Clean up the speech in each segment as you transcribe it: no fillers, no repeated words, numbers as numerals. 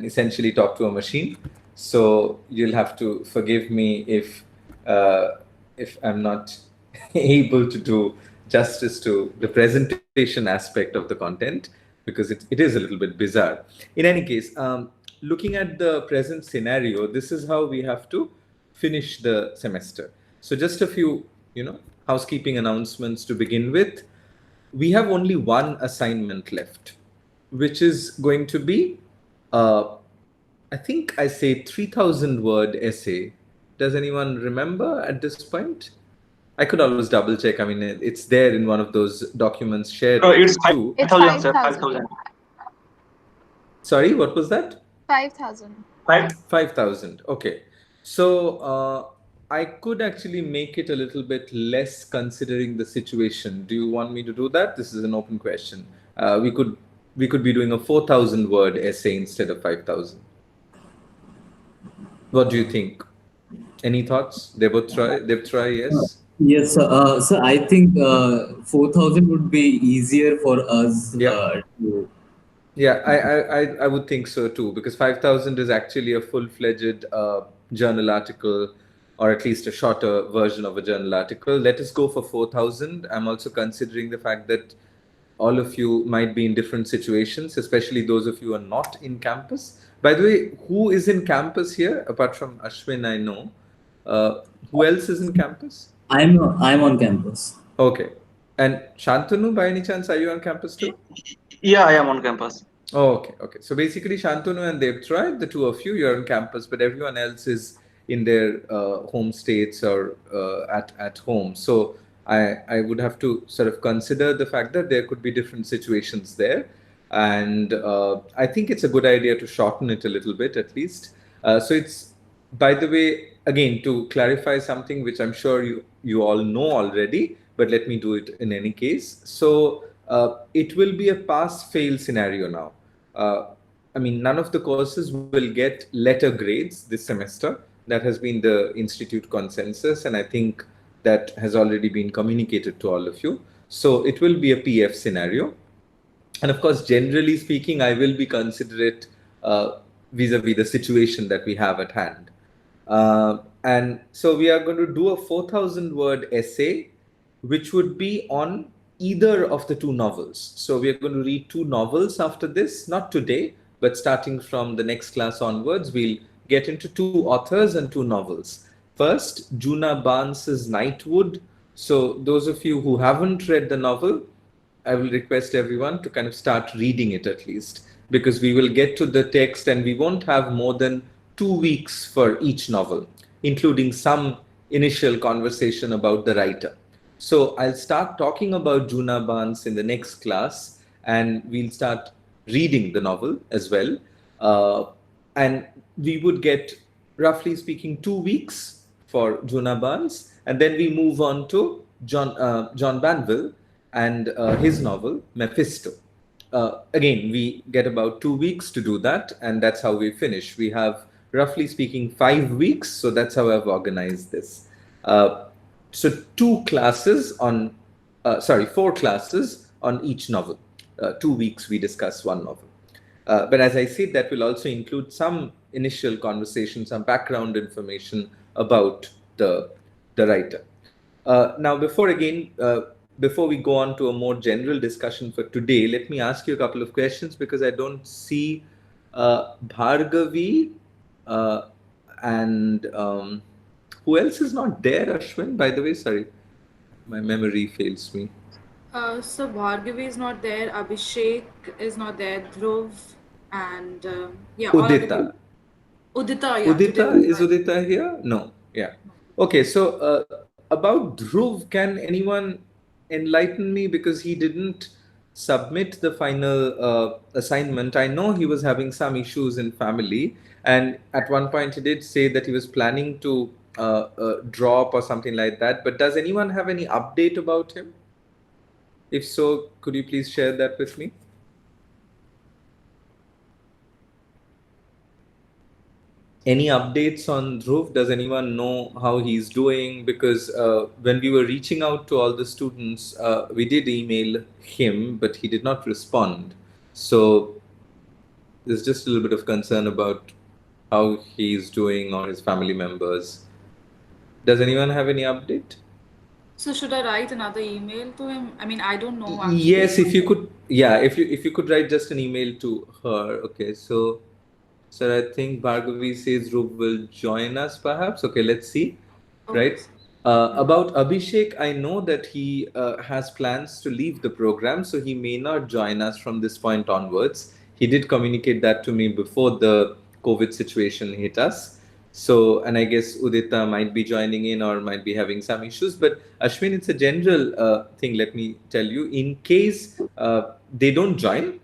essentially talk to a machine. So you'll have to forgive me if I'm not able to do justice to the presentation aspect of the content, because it is a little bit bizarre. In any case, looking at the present scenario, this is how we have to finish the semester. So just a few, housekeeping announcements to begin with. We have only one assignment left, which is going to be, uh, I think I say 3,000 word essay. Does anyone remember at this point? I could always double check. I mean, it's there in one of those documents shared No, with it's you too. 5,000, sir. 5,000. Sorry, what was that? 5,000. 5,000. Okay. So I could actually make it a little bit less considering the situation. Do you want me to do that? This is an open question. We could be doing a 4,000 word essay instead of 5,000. What do you think? Any thoughts? They both try. They try. Yes. Yes, so I think 4,000 would be easier for us Yeah. to. Yeah, I would think so too, because 5,000 is actually a full-fledged journal article, or at least a shorter version of a journal article. Let us go for 4,000. I'm also considering the fact that all of you might be in different situations, especially those of you who are not in campus. By the way, who is in campus here? Apart from Ashwin, I know. Who else is in campus? I'm on campus. Okay. And Shantanu, by any chance, are you on campus too? Yeah, I am on campus. Oh, okay. So basically, Shantanu and Devtray, the two of you, you're on campus, but everyone else is in their home states or at home. So I would have to sort of consider the fact that there could be different situations there, and I think it's a good idea to shorten it a little bit at least. So it's, by the way, again, to clarify something which I'm sure you all know already, but let me do it in any case. So it will be a pass-fail scenario now. I mean, none of the courses will get letter grades this semester. That has been the institute consensus, and I think that has already been communicated to all of you. So it will be a PF scenario. And of course, generally speaking, I will be considerate vis-a-vis the situation that we have at hand. And so we are going to do a 4,000 word essay, which would be on either of the two novels. So we are going to read two novels after this, not today, but starting from the next class onwards, we'll get into two authors and two novels. First, Juna Barnes's Nightwood. So those of you who haven't read the novel, I will request everyone to kind of start reading it at least, because we will get to the text and we won't have more than 2 weeks for each novel, including some initial conversation about the writer. So I'll start talking about Juna Barnes in the next class, and we'll start reading the novel as well. And we would get, roughly speaking, 2 weeks for Juna Barnes, and then we move on to John Banville and his novel Mephisto. Again, we get about 2 weeks to do that, and that's how we finish. We have, roughly speaking, 5 weeks, so that's how I've organized this. So 4 classes on each novel. 2 weeks we discuss one novel. But as I said, that will also include some initial conversation, some background information about the writer. Now, before we go on to a more general discussion for today, let me ask you a couple of questions, because I don't see Bhargavi and who else is not there, Ashwin, by the way? Sorry, my memory fails me. So Bhargavi is not there, Abhishek is not there, Dhruv, and Udita. Udita, yeah. Udita, is Udita here? No. Yeah. Okay, so about Dhruv, can anyone enlighten me, because he didn't submit the final assignment? I know he was having some issues in family, and at one point he did say that he was planning to drop or something like that. But does anyone have any update about him? If so, could you please share that with me? Any updates on Dhruv? Does anyone know how he's doing? Because when we were reaching out to all the students, we did email him, but he did not respond. So there's just a little bit of concern about how he's doing or his family members. Does anyone have any update? So should I write another email to him? I mean, I don't know actually. Yes, if you could, yeah, if you could write just an email to her. Okay, so sir, I think Bhargavi says Rub will join us perhaps. Okay, let's see. Okay. Right. About Abhishek, I know that he has plans to leave the program, so he may not join us from this point onwards. He did communicate that to me before the COVID situation hit us. So, and I guess Udita might be joining in or might be having some issues. But Ashwin, it's a general thing, let me tell you. In case they don't join,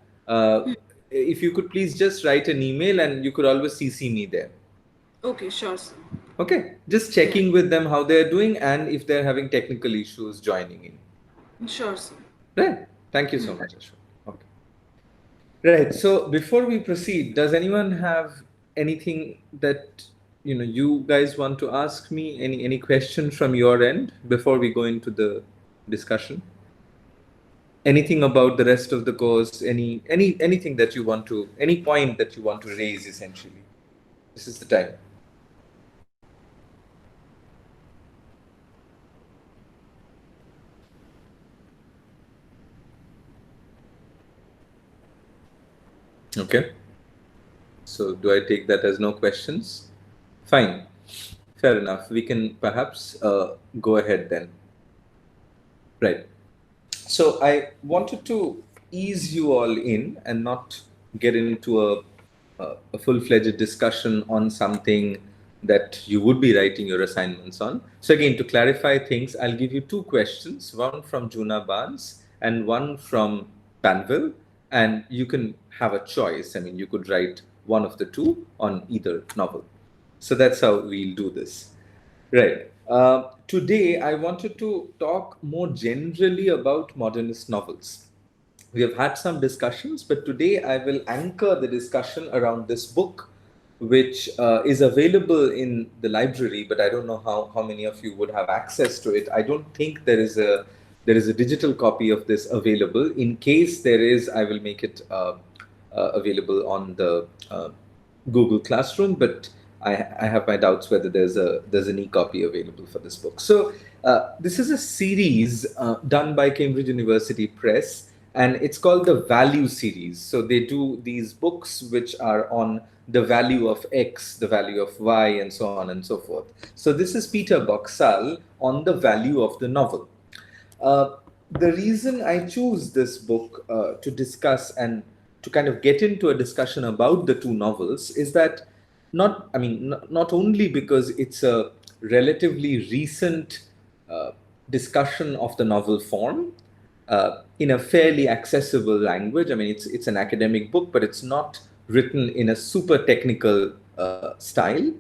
if you could please just write an email and you could always CC me there. Okay, sure, sir. Okay, just checking with them how they're doing and if they're having technical issues joining in. Sure, sir. Right. Thank you so much, Ashwin. Okay. Right. So before we proceed, does anyone have anything that you guys want to ask me? Any question from your end before we go into the discussion? Anything about the rest of the course? Anything that you want to, any point that you want to raise essentially? This is the time. Okay. So do I take that as no questions? Fine. Fair enough. We can perhaps go ahead then. Right. So I wanted to ease you all in and not get into a full-fledged discussion on something that you would be writing your assignments on. So again, to clarify things, I'll give you two questions, one from Juna Barnes and one from Banville, and you can have a choice. I mean, you could write one of the two on either novel. So that's how we'll do this. Right. Today, I wanted to talk more generally about modernist novels. We have had some discussions, but today I will anchor the discussion around this book, which is available in the library, but I don't know how many of you would have access to it. I don't think there is a digital copy of this available. In case there is, I will make it available on the Google Classroom, but I have my doubts whether there's an e-copy available for this book. So this is a series done by Cambridge University Press, and it's called the Value series. So they do these books which are on the value of X, the value of Y, and so on and so forth. So this is Peter Boxall on the value of the novel. The reason I choose this book to discuss and to kind of get into a discussion about the two novels is that not only because it's a relatively recent discussion of the novel form in a fairly accessible language. I mean, it's an academic book, but it's not written in a super technical style.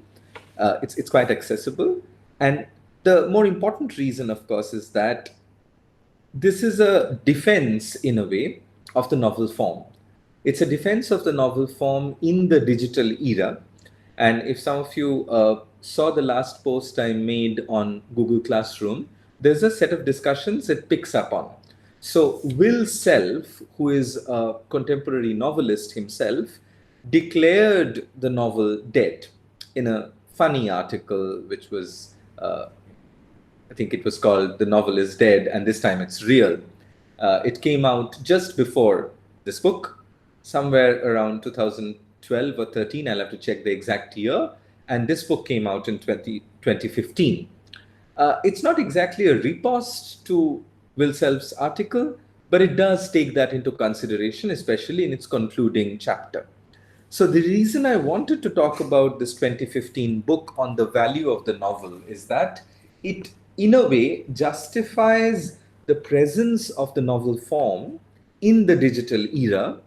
It's quite accessible, and the more important reason, of course, is that this is a defense, in a way, of the novel form. It's a defense of the novel form in the digital era. And if some of you saw the last post I made on Google Classroom, there's a set of discussions it picks up on. So Will Self, who is a contemporary novelist himself, declared the novel dead in a funny article, which was, I think it was called The Novel is Dead, and this time it's real. It came out just before this book, somewhere around 2012 or 13. I'll have to check the exact year. And this book came out in 2015. It's not exactly a riposte to Will Self's article, but it does take that into consideration, especially in its concluding chapter. So the reason I wanted to talk about this 2015 book on the value of the novel is that it, in a way, justifies the presence of the novel form in the digital era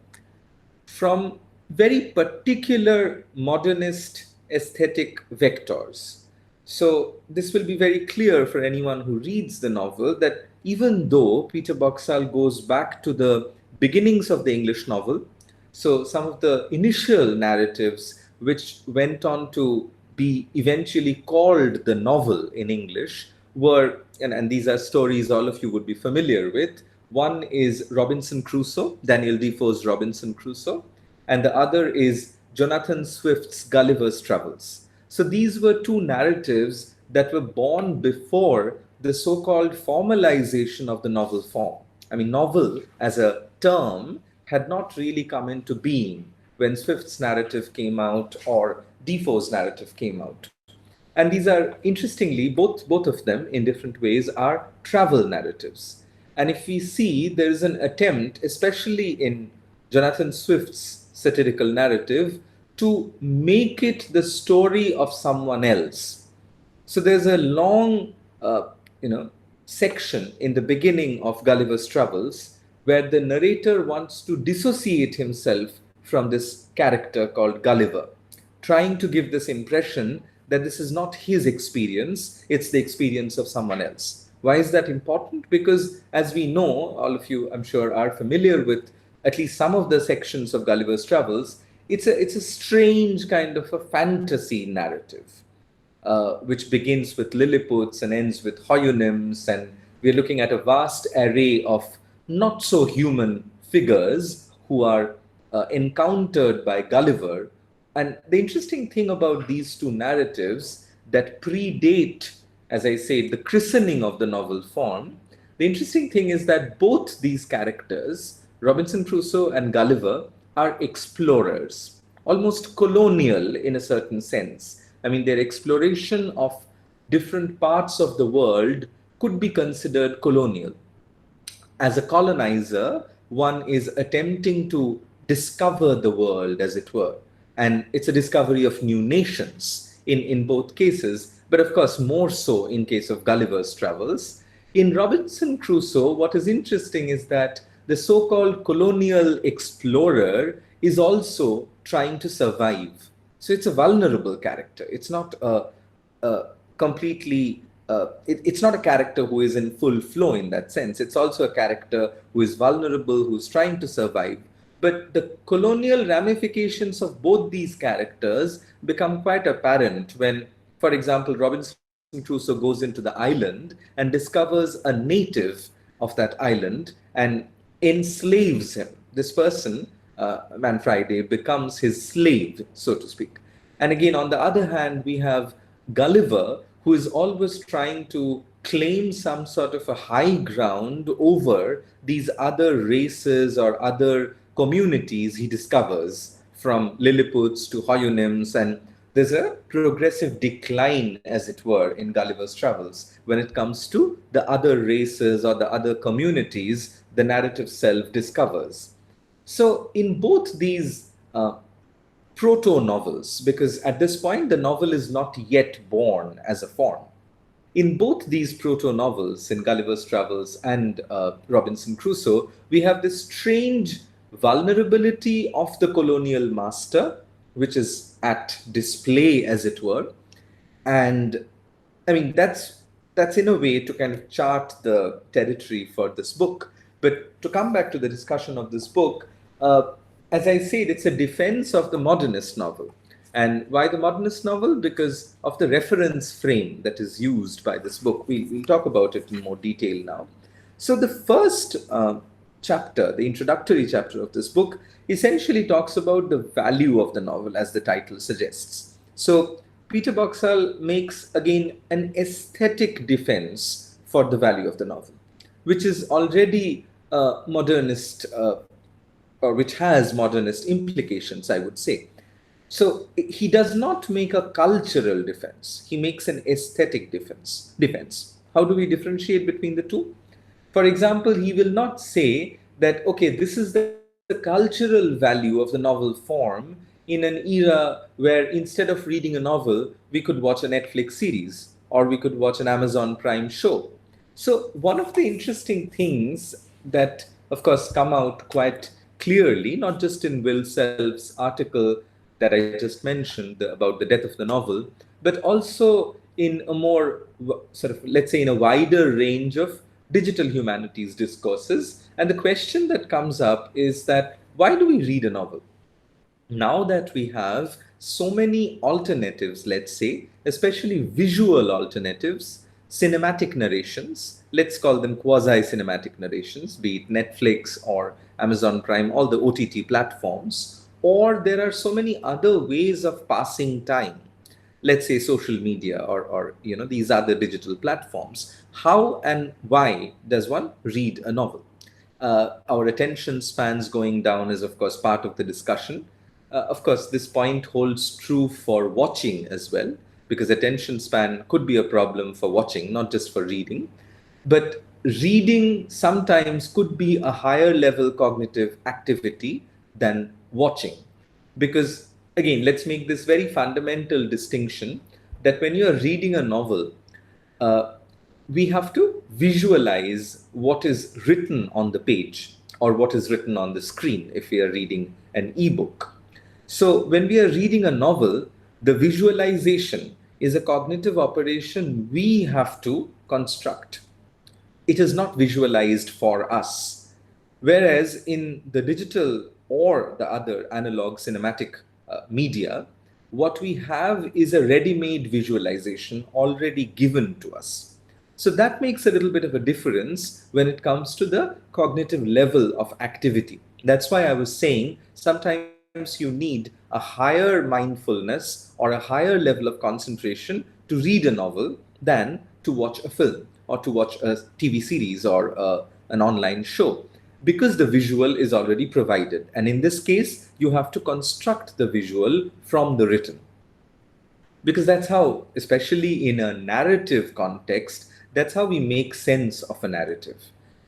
from very particular modernist aesthetic vectors. So this will be very clear for anyone who reads the novel that even though Peter Boxall goes back to the beginnings of the English novel, so some of the initial narratives which went on to be eventually called the novel in English were, and these are stories all of you would be familiar with. One is Robinson Crusoe, Daniel Defoe's Robinson Crusoe. and the other is Jonathan Swift's Gulliver's Travels. So these were two narratives that were born before the so-called formalization of the novel form. I mean, novel as a term had not really come into being when Swift's narrative came out or Defoe's narrative came out. And these are, interestingly, both of them in different ways are travel narratives. And if we see, there is an attempt, especially in Jonathan Swift's satirical narrative, to make it the story of someone else. So there's a long, you know, section in the beginning of Gulliver's Travels where the narrator wants to dissociate himself from this character called Gulliver, trying to give this impression that this is not his experience, it's the experience of someone else. Why is that important? Because as we know, all of you, I'm sure, are familiar with at least some of the sections of Gulliver's Travels, it's a strange kind of a fantasy narrative. Which begins with Lilliputians and ends with Houyhnhnms, and we're looking at a vast array of not so human figures who are encountered by Gulliver. And the interesting thing about these two narratives that predate, as I said, the christening of the novel form, the interesting thing is that both these characters, Robinson Crusoe and Gulliver, are explorers, almost colonial in a certain sense. I mean, their exploration of different parts of the world could be considered colonial. As a colonizer, one is attempting to discover the world, as it were. And it's a discovery of new nations in both cases, but of course, more so in case of Gulliver's Travels. In Robinson Crusoe, what is interesting is that the so-called colonial explorer is also trying to survive. So it's a vulnerable character. It's not a completely, it's not a character who is in full flow in that sense. It's also a character who is vulnerable, who's trying to survive. But the colonial ramifications of both these characters become quite apparent when, for example, Robinson Crusoe goes into the island and discovers a native of that island and enslaves him. This person, Man Friday, becomes his slave, so to speak. And again, on the other hand, we have Gulliver, who is always trying to claim some sort of a high ground over these other races or other communities he discovers, from Lilliputians to Houyhnhnms, and there's a progressive decline, as it were, in Gulliver's Travels. When it comes to the other races or the other communities, the narrative self discovers. So, in both these proto novels, because at this point the novel is not yet born as a form, in both these proto novels, in Gulliver's Travels and Robinson Crusoe, we have this strange vulnerability of the colonial master, which is at display, as it were. And I mean, that's in a way to kind of chart the territory for this book. But to come back to the discussion of this book, as I said, it's a defense of the modernist novel. And why the modernist novel? Because of the reference frame that is used by this book. We'll talk about it in more detail now. So the first chapter, the introductory chapter of this book, essentially talks about the value of the novel, as the title suggests. So Peter Boxall makes, again, an aesthetic defense for the value of the novel, which is already modernist, or which has modernist implications, I would say. So he does not make a cultural defense. He makes an aesthetic defense. How do we differentiate between the two? For example, he will not say that, okay, this is the cultural value of the novel form in an era where instead of reading a novel, we could watch a Netflix series or we could watch an Amazon Prime show. So one of the interesting things that, of course, come out quite clearly, not just in Will Self's article that I just mentioned about the death of the novel, but also in a more sort of, let's say, in a wider range of digital humanities discourses. And the question that comes up is that, why do we read a novel? Now that we have so many alternatives, let's say, especially visual alternatives, cinematic narrations, let's call them quasi-cinematic narrations, be it Netflix or Amazon Prime, all the OTT platforms, or there are so many other ways of passing time, let's say social media, or these other digital platforms. How and why does one read a novel? Our attention spans going down is, of course, part of the discussion. Of course, this point holds true for watching as well, because attention span could be a problem for watching, not just for reading. But reading sometimes could be a higher level cognitive activity than watching. Because, again, let's make this very fundamental distinction that when you're reading a novel, uh, we have to visualize what is written on the page or what is written on the screen if we are reading an ebook. So, when we are reading a novel, the visualization is a cognitive operation we have to construct. It is not visualized for us. Whereas in the digital or the other analog cinematic media, what we have is a ready made visualization already given to us. So that makes a little bit of a difference when it comes to the cognitive level of activity. That's why I was saying sometimes you need a higher mindfulness or a higher level of concentration to read a novel than to watch a film or to watch a TV series or an online show, because the visual is already provided. And in this case, you have to construct the visual from the written, because that's how, especially in a narrative context, that's how we make sense of a narrative.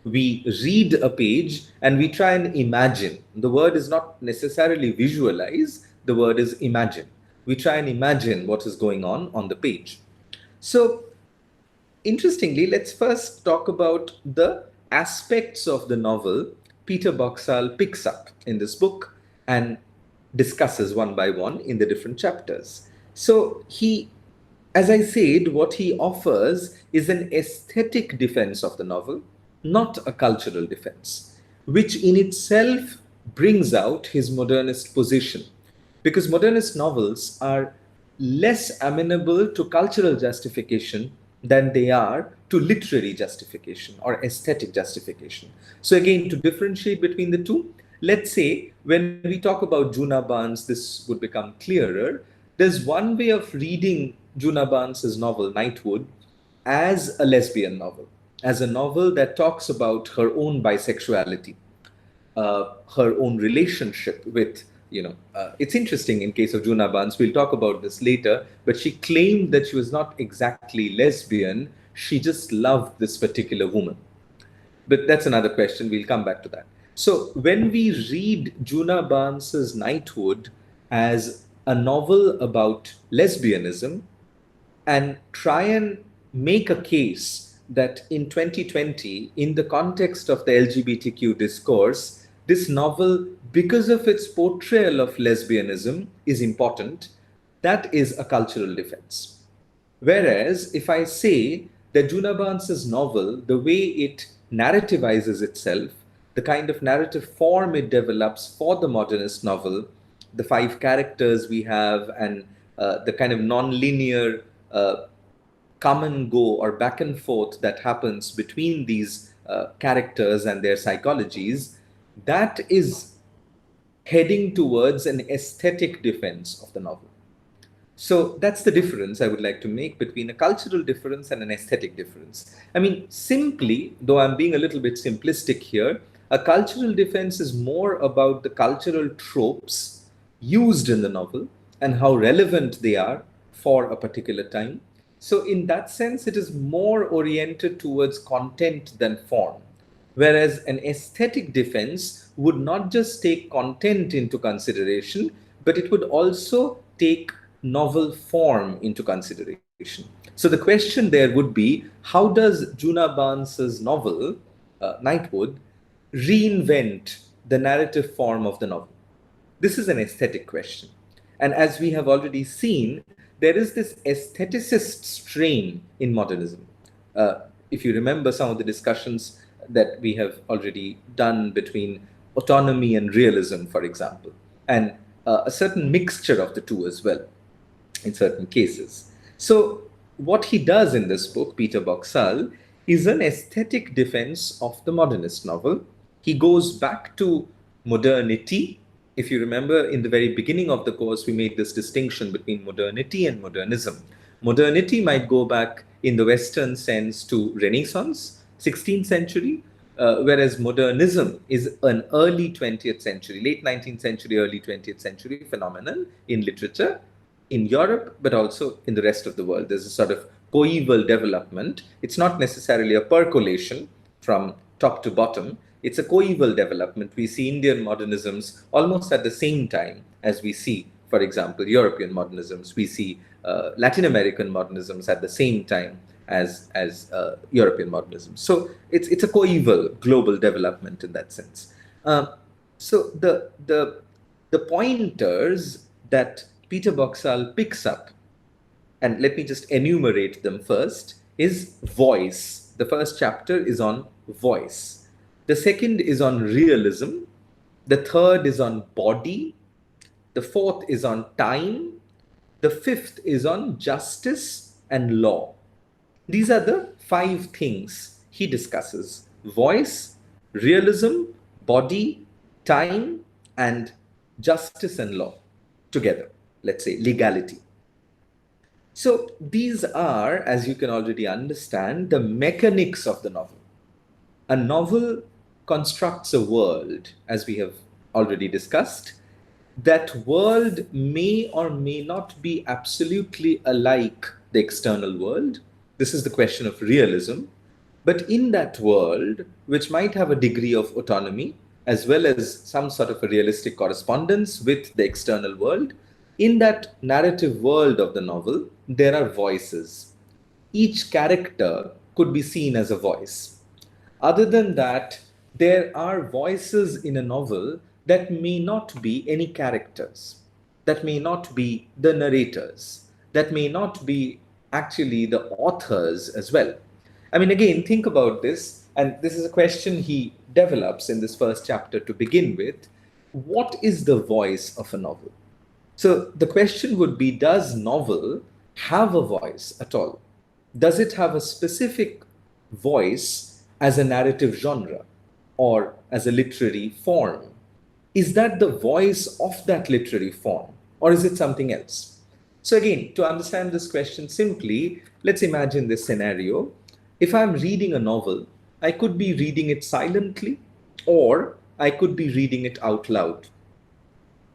We read a page and we try and imagine. The word is not necessarily visualize, the word is imagine. We try and imagine what is going on the page. So interestingly, let's first talk about the aspects of the novel Peter Boxall picks up in this book and discusses one by one in the different chapters. So as I said, what he offers is an aesthetic defense of the novel, not a cultural defense, which in itself brings out his modernist position. Because modernist novels are less amenable to cultural justification than they are to literary justification or aesthetic justification. So, again, to differentiate between the two, let's say when we talk about Juna Barnes, this would become clearer. There's one way of reading Juna Barnes's novel, Nightwood, as a lesbian novel, as a novel that talks about her own bisexuality, her own relationship with, it's interesting in case of Juna Barnes, we'll talk about this later, but she claimed that she was not exactly lesbian, she just loved this particular woman. But that's another question, we'll come back to that. So when we read Juna Barnes's Nightwood as a novel about lesbianism and try and make a case that in 2020, in the context of the LGBTQ discourse, this novel, because of its portrayal of lesbianism, is important, that is a cultural defense. Whereas if I say that Juna Barnes's novel, the way it narrativizes itself, the kind of narrative form it develops for the modernist novel, the 5 characters we have, and the kind of non-linear come and go or back and forth that happens between these characters and their psychologies, that is heading towards an aesthetic defense of the novel. So that's the difference I would like to make between a cultural difference and an aesthetic difference. I mean, simply, though I'm being a little bit simplistic here, a cultural defense is more about the cultural tropes used in the novel and how relevant they are for a particular time. So in that sense, it is more oriented towards content than form. Whereas an aesthetic defense would not just take content into consideration, but it would also take novel form into consideration. So the question there would be, how does Juna Barnes's novel, Nightwood, reinvent the narrative form of the novel? This is an aesthetic question. And as we have already seen, there is this aestheticist strain in modernism. If you remember some of the discussions that we have already done between autonomy and realism, for example, and a certain mixture of the two as well in certain cases. So what he does in this book, Peter Boxall, is an aesthetic defense of the modernist novel. He goes back to modernity if you remember, in the very beginning of the course, we made this distinction between modernity and modernism. Modernity might go back in the Western sense to Renaissance, 16th century, whereas modernism is an early 20th century, late 19th century, early 20th century phenomenon in literature in Europe, but also in the rest of the world. There's a sort of coeval development. It's not necessarily a percolation from top to bottom. It's a coeval development. We see Indian modernisms almost at the same time as we see, for example, European modernisms. We see Latin American modernisms at the same time as European modernism. So it's a coeval global development in that sense. So the pointers that Peter Boxall picks up, and let me just enumerate them first, is voice. The first chapter is on voice. The second is on realism. The third is on body. The fourth is on time. The fifth is on justice and law. These are the 5 things he discusses: voice, realism, body, time, and justice and law together. Let's say legality. So these are, as you can already understand, the mechanics of the novel. A novel constructs a world, as we have already discussed. That world may or may not be absolutely alike the external world. This is the question of realism. But in that world, which might have a degree of autonomy, as well as some sort of a realistic correspondence with the external world, in that narrative world of the novel, there are voices. Each character could be seen as a voice. Other than that, there are voices in a novel that may not be any characters, that may not be the narrators, that may not be actually the authors as well. I mean, again, think about this, and this is a question he develops in this first chapter to begin with. What is the voice of a novel? So the question would be, does novel have a voice at all? Does it have a specific voice as a narrative genre or as a literary form? Is that the voice of that literary form, or is it something else? So again, to understand this question simply, let's imagine this scenario. If I'm reading a novel, I could be reading it silently, or I could be reading it out loud.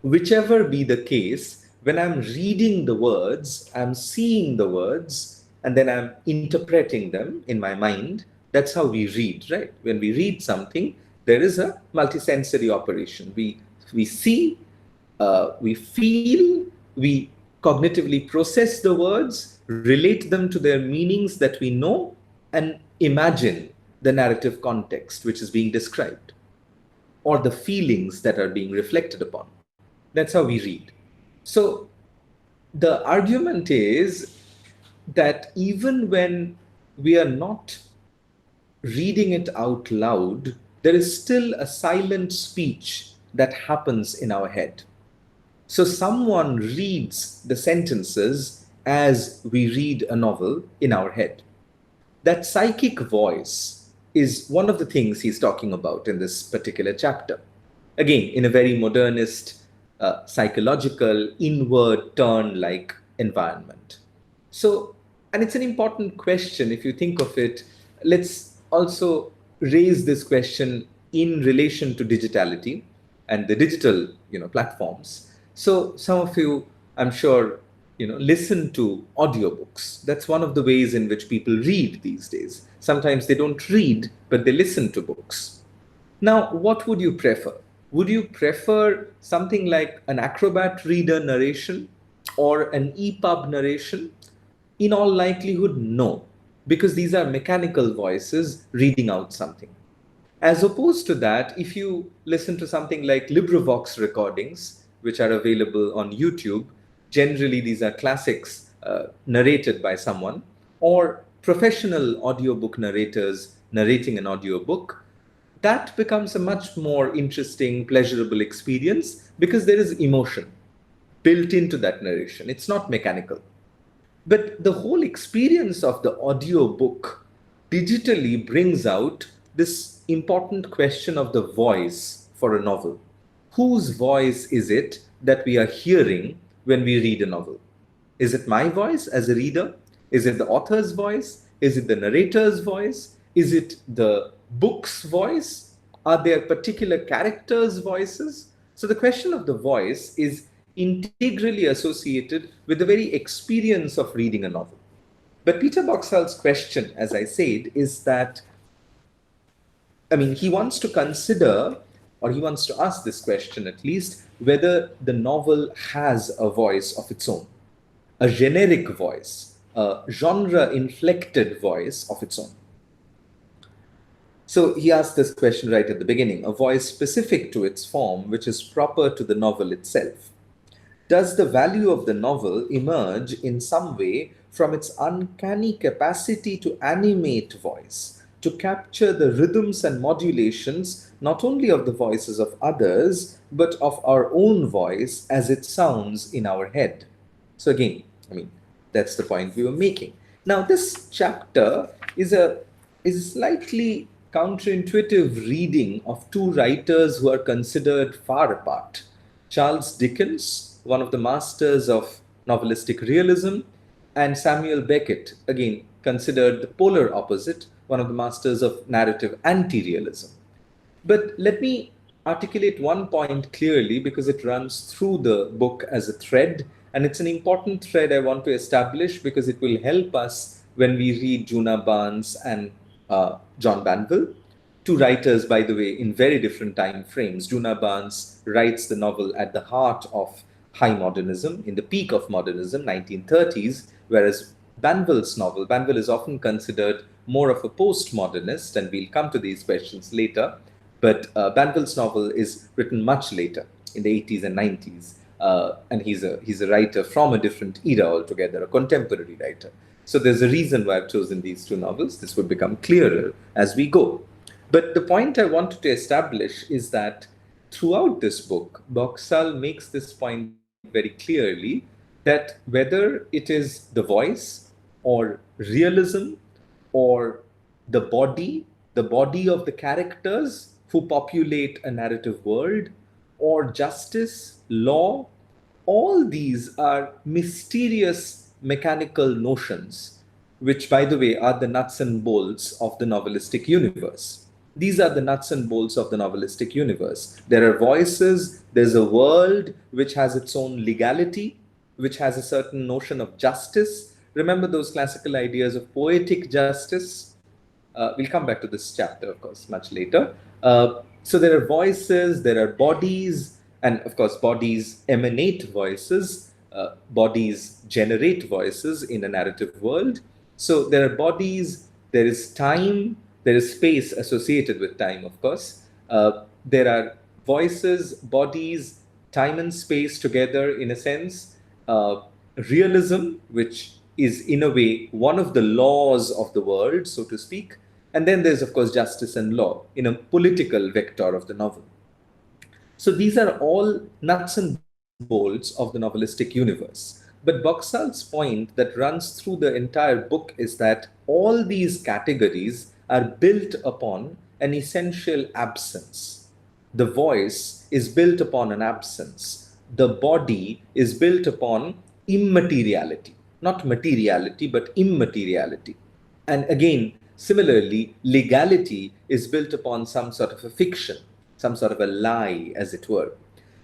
Whichever be the case, when I'm reading the words, I'm seeing the words, and then I'm interpreting them in my mind. That's how we read, right? When we read something, there is a multisensory operation. We see, we feel, we cognitively process the words, relate them to their meanings that we know, and imagine the narrative context which is being described, or the feelings that are being reflected upon. That's how we read. So the argument is that even when we are not reading it out loud, there is still a silent speech that happens in our head. So someone reads the sentences as we read a novel in our head. That psychic voice is one of the things he's talking about in this particular chapter. Again, in a very modernist, psychological, inward turn like environment. So, and it's an important question if you think of it. Let's also raise this question in relation to digitality and the digital, platforms. So some of you, I'm sure, listen to audiobooks. That's one of the ways in which people read these days. Sometimes they don't read, but they listen to books. Now, what would you prefer? Would you prefer something like an Acrobat Reader narration or an EPUB narration? In all likelihood, no, because these are mechanical voices reading out something. As opposed to that, if you listen to something like LibriVox recordings, which are available on YouTube, generally these are classics narrated by someone, or professional audiobook narrators narrating an audiobook, that becomes a much more interesting, pleasurable experience because there is emotion built into that narration. It's not mechanical. But the whole experience of the audiobook digitally brings out this important question of the voice for a novel. whose voice is it that we are hearing when we read a novel? Is it my voice as a reader? Is it the author's voice? Is it the narrator's voice? Is it the book's voice? Are there particular characters' voices? So the question of the voice is integrally associated with the very experience of reading a novel. But Peter Boxall's question, as I said, is that, I mean, he wants to consider, or he wants to ask this question at least, whether the novel has a voice of its own, a generic voice, a genre inflected voice of its own. So he asked this question right at the beginning, a voice specific to its form, which is proper to the novel itself. Does the value of the novel emerge in some way from its uncanny capacity to animate voice, to capture the rhythms and modulations not only of the voices of others, but of our own voice as it sounds in our head? So again, I mean, that's the point we were making. Now, this chapter is a slightly counterintuitive reading of two writers who are considered far apart. Charles Dickens, one of the masters of novelistic realism, and Samuel Beckett, again considered the polar opposite, one of the masters of narrative anti-realism. But let me articulate one point clearly because it runs through the book as a thread, and it's an important thread I want to establish because it will help us when we read Juna Barnes and John Banville. Two writers, by the way, in very different time frames. Juna Barnes writes the novel at the heart of high modernism, in the peak of modernism, 1930s, whereas Banville's novel, Banville is often considered more of a postmodernist, and we'll come to these questions later. But Banville's novel is written much later, in the 80s and 90s, and he's a writer from a different era altogether, a contemporary writer. So there's a reason why I've chosen these two novels. This would become clearer as we go. But the point I wanted to establish is that throughout this book, Boxall makes this point very clearly that whether it is the voice or realism or the body of the characters who populate a narrative world, or justice, law, all these are mysterious mechanical notions, which, by the way, are the nuts and bolts of the novelistic universe. These are the nuts and bolts of the novelistic universe. There are voices, there's a world which has its own legality, which has a certain notion of justice. Remember those classical ideas of poetic justice? We'll come back to this chapter, of course, much later. So there are voices, there are bodies, and of course, bodies emanate voices, bodies generate voices in a narrative world. So there are bodies, there is time, there is space associated with time, of course. There are voices, bodies, time and space together in a sense. Realism, which is in a way one of the laws of the world, so to speak. And then there's, of course, justice and law in a political vector of the novel. So these are all nuts and bolts of the novelistic universe. But Boxall's point that runs through the entire book is that all these categories are built upon an essential absence. The voice is built upon an absence. The body is built upon immateriality, not materiality, but immateriality. And again, similarly, legality is built upon some sort of a fiction, some sort of a lie, as it were.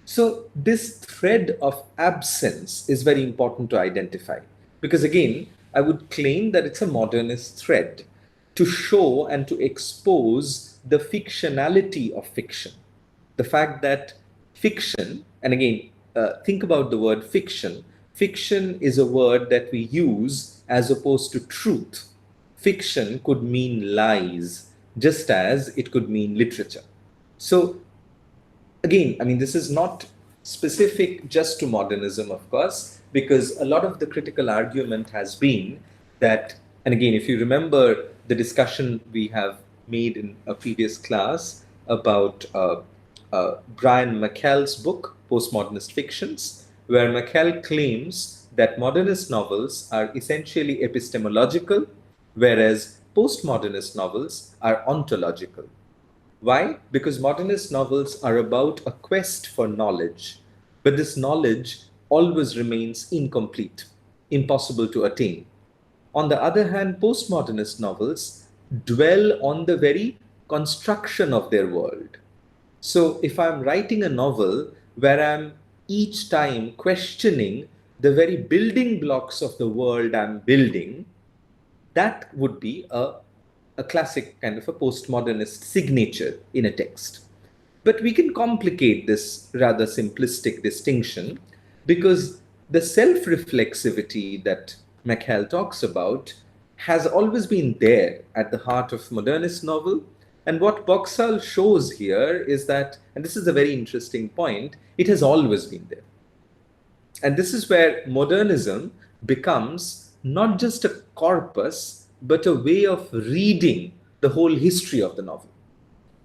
So this thread of absence is very important to identify because, again, I would claim that it's a modernist thread to show and to expose the fictionality of fiction. The fact that fiction, and again, think about the word fiction. Fiction is a word that we use as opposed to truth. Fiction could mean lies, just as it could mean literature. So again, I mean, this is not specific just to modernism, of course, because a lot of the critical argument has been that, and again, if you remember the discussion we have made in a previous class about Brian McKell's book, Postmodernist Fictions, where McKell claims that modernist novels are essentially epistemological, whereas postmodernist novels are ontological. Why? Because modernist novels are about a quest for knowledge, but this knowledge always remains incomplete, impossible to attain. On the other hand, postmodernist novels dwell on the very construction of their world. So if I'm writing a novel where I'm each time questioning the very building blocks of the world I'm building, that would be a classic kind of a postmodernist signature in a text. But we can complicate this rather simplistic distinction because the self reflexivity that McHale talks about has always been there at the heart of modernist novel. And what Boxall shows here is that, and this is a very interesting point, it has always been there. And this is where modernism becomes not just a corpus, but a way of reading the whole history of the novel.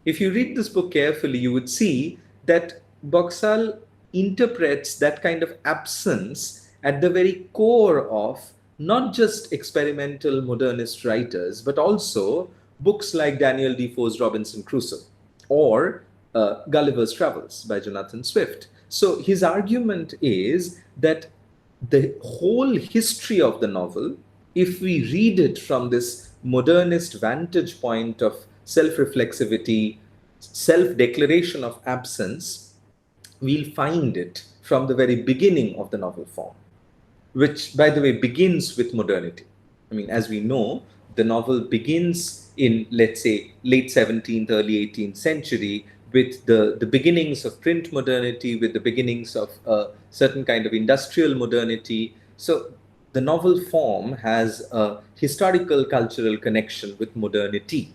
If you read this book carefully, you would see that Boxall interprets that kind of absence at the very core of not just experimental modernist writers, but also books like Daniel Defoe's Robinson Crusoe or Gulliver's Travels by Jonathan Swift. So his argument is that the whole history of the novel, if we read it from this modernist vantage point of self reflexivity, self declaration of absence, we'll find it from the very beginning of the novel form, which, by the way, begins with modernity. I mean, as we know, the novel begins in, let's say, late 17th, early 18th century with the beginnings of print modernity, with the beginnings of a certain kind of industrial modernity. So the novel form has a historical cultural connection with modernity.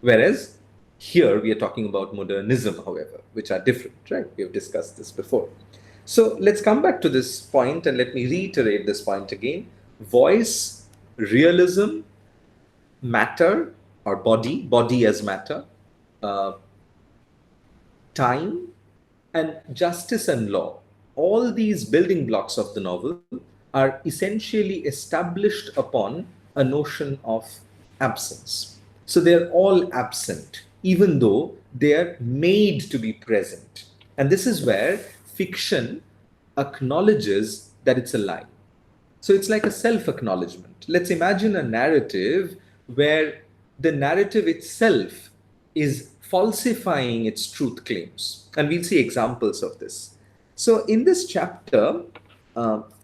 Whereas here we are talking about modernism, however, which are different, right? We have discussed this before. So let's come back to this point and let me reiterate this point again. Voice, realism, matter, or body as matter, uh, time, and justice and law. All these building blocks of the novel are essentially established upon a notion of absence. So they're all absent, even though they're made to be present. And this is where fiction acknowledges that it's a lie. So it's like a self acknowledgement. Let's imagine a narrative where the narrative itself is falsifying its truth claims. And we'll see examples of this. So in this chapter,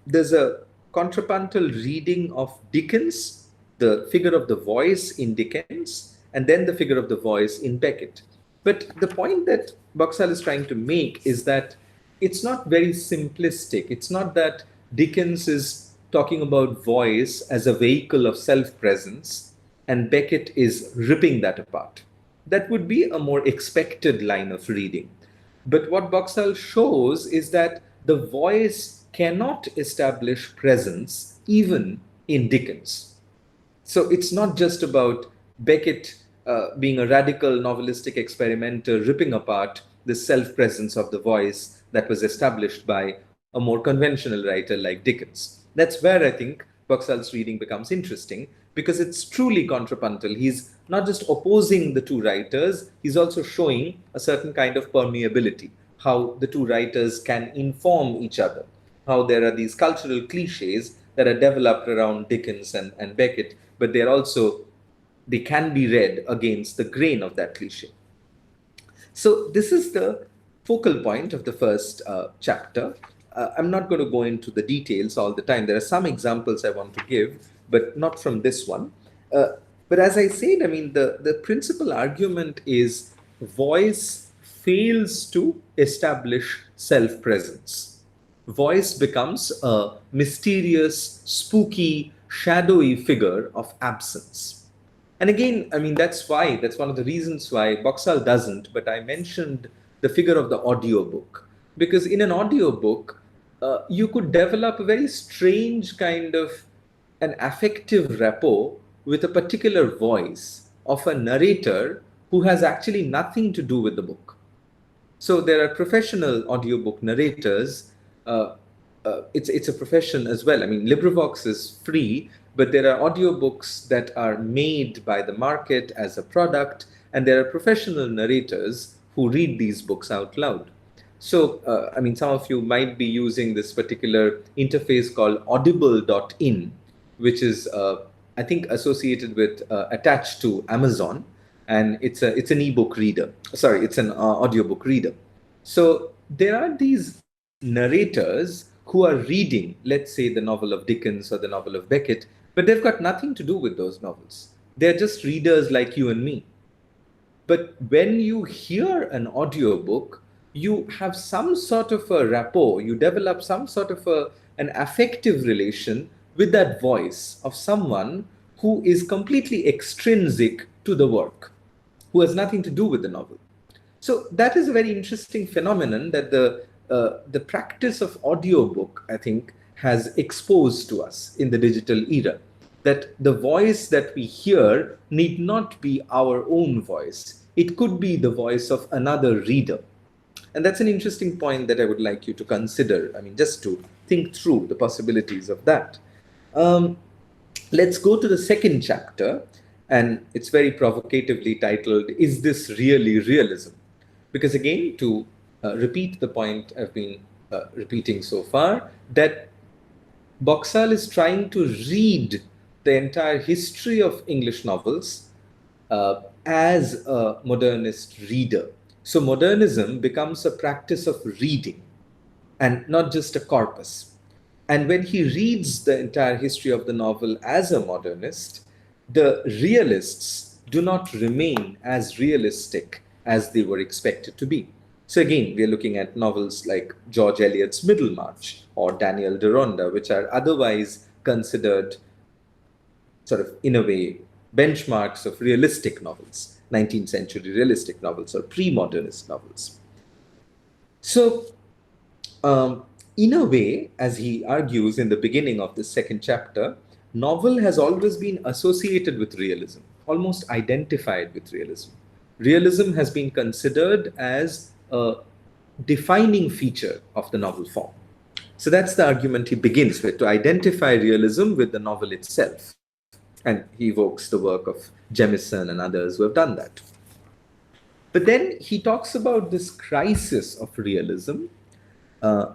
there's a contrapuntal reading of Dickens, the figure of the voice in Dickens, and then the figure of the voice in Beckett. But the point that Boxall is trying to make is that it's not very simplistic. It's not that Dickens is talking about voice as a vehicle of self presence and Beckett is ripping that apart. That would be a more expected line of reading. But what Boxall shows is that the voice cannot establish presence even in Dickens. So it's not just about Beckett being a radical novelistic experimenter, ripping apart the self presence of the voice that was established by a more conventional writer like Dickens. That's where I think Boxall's reading becomes interesting because it's truly contrapuntal. He's not just opposing the two writers, he's also showing a certain kind of permeability, how the two writers can inform each other, how there are these cultural cliches that are developed around Dickens and Beckett, but they can be read against the grain of that cliche. So this is the focal point of the first chapter. I'm not going to go into the details all the time. There are some examples I want to give, but not from this one. But as I said, I mean, the principal argument is voice fails to establish self-presence. Voice becomes a mysterious, spooky, shadowy figure of absence. And again, I mean, that's one of the reasons why Boxall doesn't, but I mentioned the figure of the audiobook. Because in an audiobook, you could develop a very strange kind of an affective rapport with a particular voice of a narrator who has actually nothing to do with the book. So there are professional audiobook narrators. It's a profession as well. I mean, LibriVox is free, but there are audiobooks that are made by the market as a product, and there are professional narrators who read these books out loud. So, I mean, some of you might be using this particular interface called audible.in, which is, I think, associated with, attached to Amazon, and it's an ebook reader. Sorry, it's an audiobook reader. So there are these narrators who are reading, let's say, the novel of Dickens or the novel of Beckett, but they've got nothing to do with those novels. They're just readers like you and me. But when you hear an audiobook, you have some sort of a rapport, you develop some sort of an affective relation with that voice of someone who is completely extrinsic to the work, who has nothing to do with the novel. So that is a very interesting phenomenon that the practice of audiobook, I think, has exposed to us in the digital era. That the voice that we hear need not be our own voice. It could be the voice of another reader. And that's an interesting point that I would like you to consider. I mean, just to think through the possibilities of that. Let's go to the second chapter, and it's very provocatively titled, Is This Really Realism? Because again, to repeat the point I've been repeating so far, that Boxall is trying to read the entire history of English novels as a modernist reader. So modernism becomes a practice of reading and not just a corpus. And when he reads the entire history of the novel as a modernist, the realists do not remain as realistic as they were expected to be. So again, we are looking at novels like George Eliot's Middlemarch or Daniel Deronda, which are otherwise considered sort of, in a way, benchmarks of realistic novels, 19th century realistic novels or pre-modernist novels. So, in a way, as he argues in the beginning of this second chapter, novel has always been associated with realism, almost identified with realism. Realism has been considered as a defining feature of the novel form. So that's the argument he begins with, to identify realism with the novel itself. And he evokes the work of Jemison and others who have done that. But then he talks about this crisis of realism,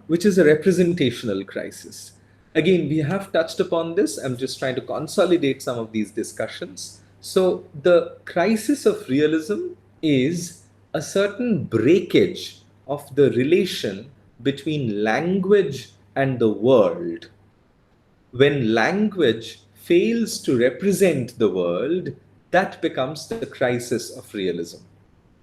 which is a representational crisis. Again, we have touched upon this. I'm just trying to consolidate some of these discussions. So the crisis of realism is a certain breakage of the relation between language and the world. When language fails to represent the world, that becomes the crisis of realism.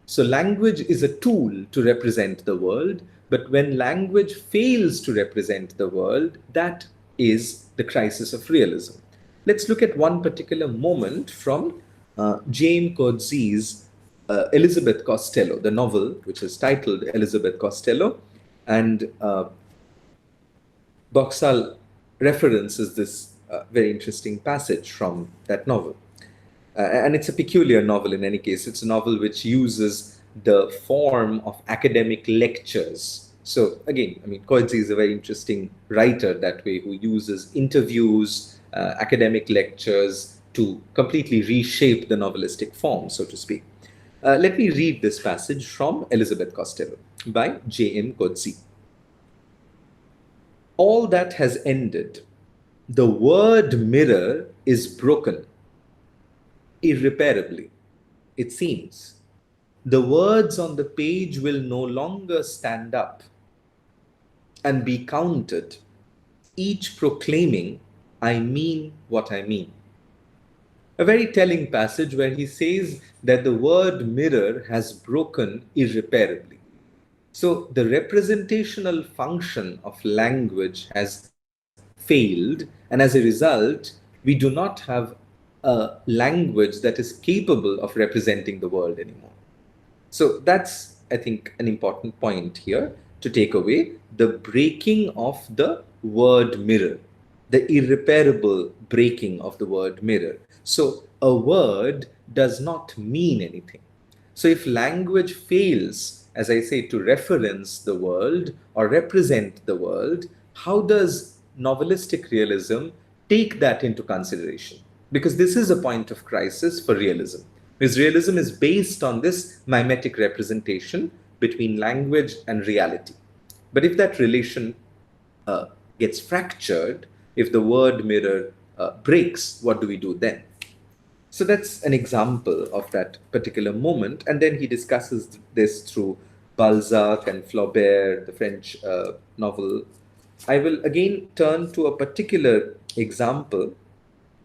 So language is a tool to represent the world, but when language fails to represent the world, that is the crisis of realism. Let's look at one particular moment from Jane Coetzee's Elizabeth Costello, the novel, which is titled Elizabeth Costello, and Boxall references this very interesting passage from that novel. And it's a peculiar novel in any case. It's a novel which uses the form of academic lectures. So again, I mean, Coetzee is a very interesting writer that way, who uses interviews, academic lectures to completely reshape the novelistic form, so to speak. Let me read this passage from Elizabeth Costello by J.M. Coetzee. All that has ended. The word mirror is broken irreparably, it seems. The words on the page will no longer stand up and be counted, each proclaiming, I mean what I mean. A very telling passage where he says that the word mirror has broken irreparably. So the representational function of language has failed, and as a result, we do not have a language that is capable of representing the world anymore. So that's, I think, an important point here to take away: the breaking of the word mirror, the irreparable breaking of the word mirror. So a word does not mean anything. So if language fails, as I say, to reference the world or represent the world, how does novelistic realism take that into consideration? Because this is a point of crisis for realism. His realism is based on this mimetic representation between language and reality. But if that relation uh, gets fractured, if the word mirror breaks, what do we do then? So that's an example of that particular moment. And then he discusses this through Balzac and Flaubert, the French novel. I will again turn to a particular example.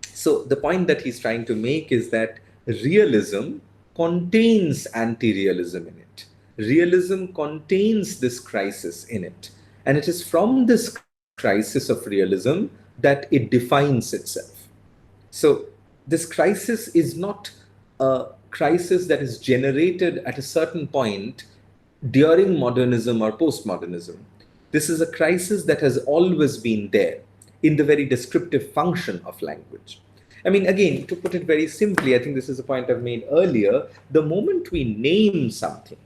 So the point that he's trying to make is that realism contains anti-realism in it. Realism contains this crisis in it. And it is from this crisis of realism that it defines itself. So this crisis is not a crisis that is generated at a certain point during modernism or postmodernism. This is a crisis that has always been there in the very descriptive function of language. I mean, again, to put it very simply, I think this is a point I've made earlier. The moment we name something,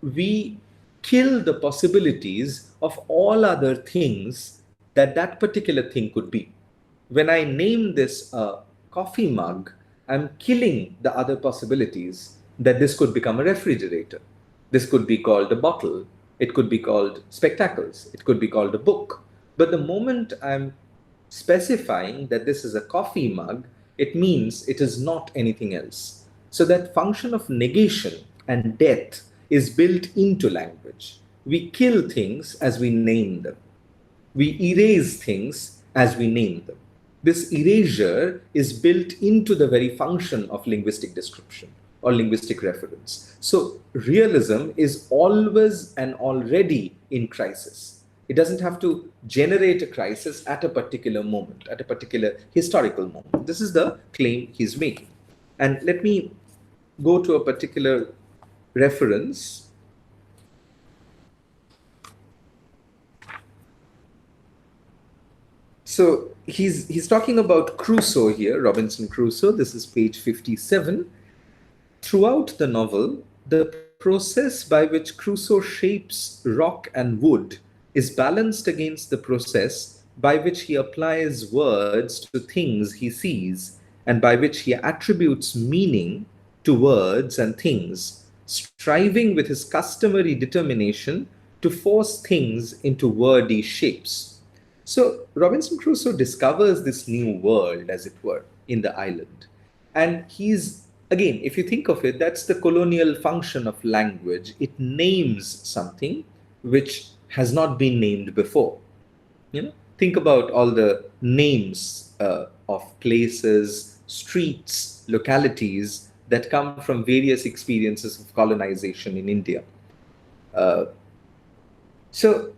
we kill the possibilities of all other things that that particular thing could be. When I name this coffee mug, I'm killing the other possibilities that this could become a refrigerator. This could be called a bottle. It could be called spectacles. It could be called a book. But the moment I'm specifying that this is a coffee mug, it means it is not anything else. So that function of negation and death is built into language. We kill things as we name them. We erase things as we name them. This erasure is built into the very function of linguistic description or linguistic reference. So realism is always and already in crisis. It doesn't have to generate a crisis at a particular moment, at a particular historical moment. This is the claim he's making. And let me go to a particular reference. So he's talking about Crusoe here, Robinson Crusoe. This is page 57. Throughout the novel, the process by which Crusoe shapes rock and wood is balanced against the process by which he applies words to things he sees and by which he attributes meaning to words and things, striving with his customary determination to force things into wordy shapes. So Robinson Crusoe discovers this new world, as it were, in the island. And he's, again, if you think of it, that's the colonial function of language. It names something which has not been named before. You know, think about all the names of places, streets, localities that come from various experiences of colonization in India. So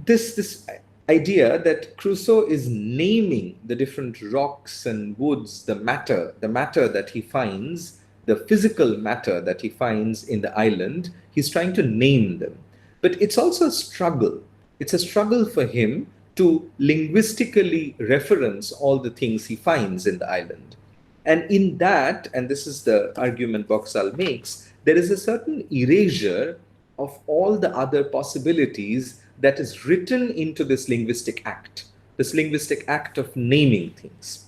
this idea that Crusoe is naming the different rocks and woods, the matter that he finds, the physical matter that he finds in the island, he's trying to name them. But it's also a struggle. It's a struggle for him to linguistically reference all the things he finds in the island. And in that, and this is the argument Boxall makes, there is a certain erasure of all the other possibilities that is written into this linguistic act of naming things.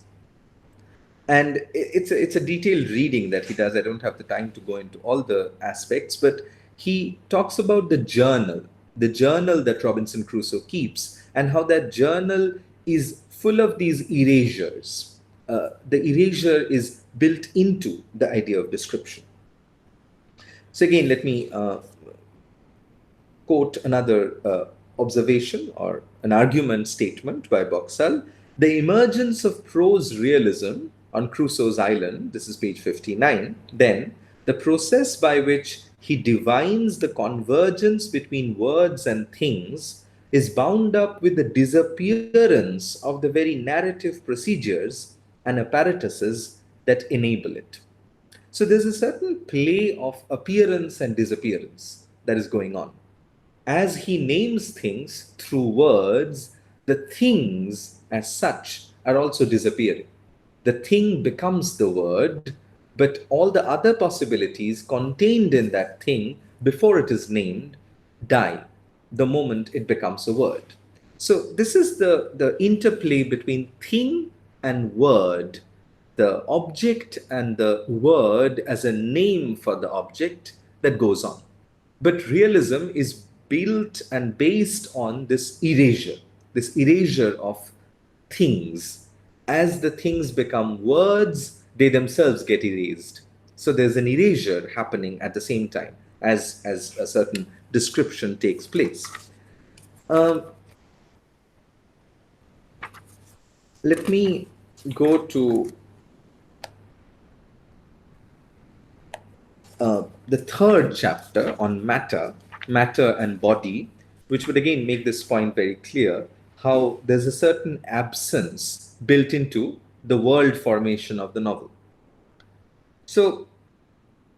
And it's a detailed reading that he does. I don't have the time to go into all the aspects, but he talks about the journal that Robinson Crusoe keeps, and how that journal is full of these erasures. The erasure is built into the idea of description. So again, let me quote another observation or an argument statement by Boxall. The emergence of prose realism on Crusoe's island, this is page 59, then the process by which he divines the convergence between words and things is bound up with the disappearance of the very narrative procedures and apparatuses that enable it. So there's a certain play of appearance and disappearance that is going on. As he names things through words, the things as such are also disappearing. The thing becomes the word, but all the other possibilities contained in that thing before it is named die the moment it becomes a word. So this is the interplay between thing and word the object and the word as a name for the object that goes on. But realism is built and based on this erasure of things. As the things become words, they themselves get erased. So there's an erasure happening at the same time as a certain description takes place. Let me go to the third chapter on matter and body, which would again make this point very clear, how there's a certain absence built into the world formation of the novel. So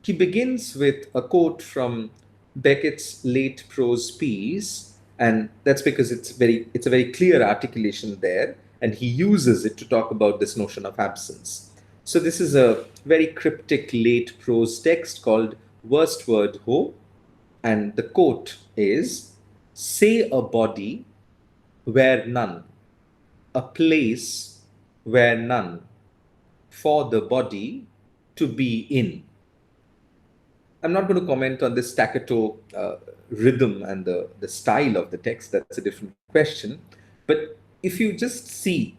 he begins with a quote from Beckett's late prose piece, and that's because it's a very clear articulation there, and he uses it to talk about this notion of absence. So this is a very cryptic late prose text called Worst Word Ho, and the quote is, "Say a body where none, a place where none, for the body to be in." I'm not going to comment on this staccato rhythm and the style of the text. That's a different question. But if you just see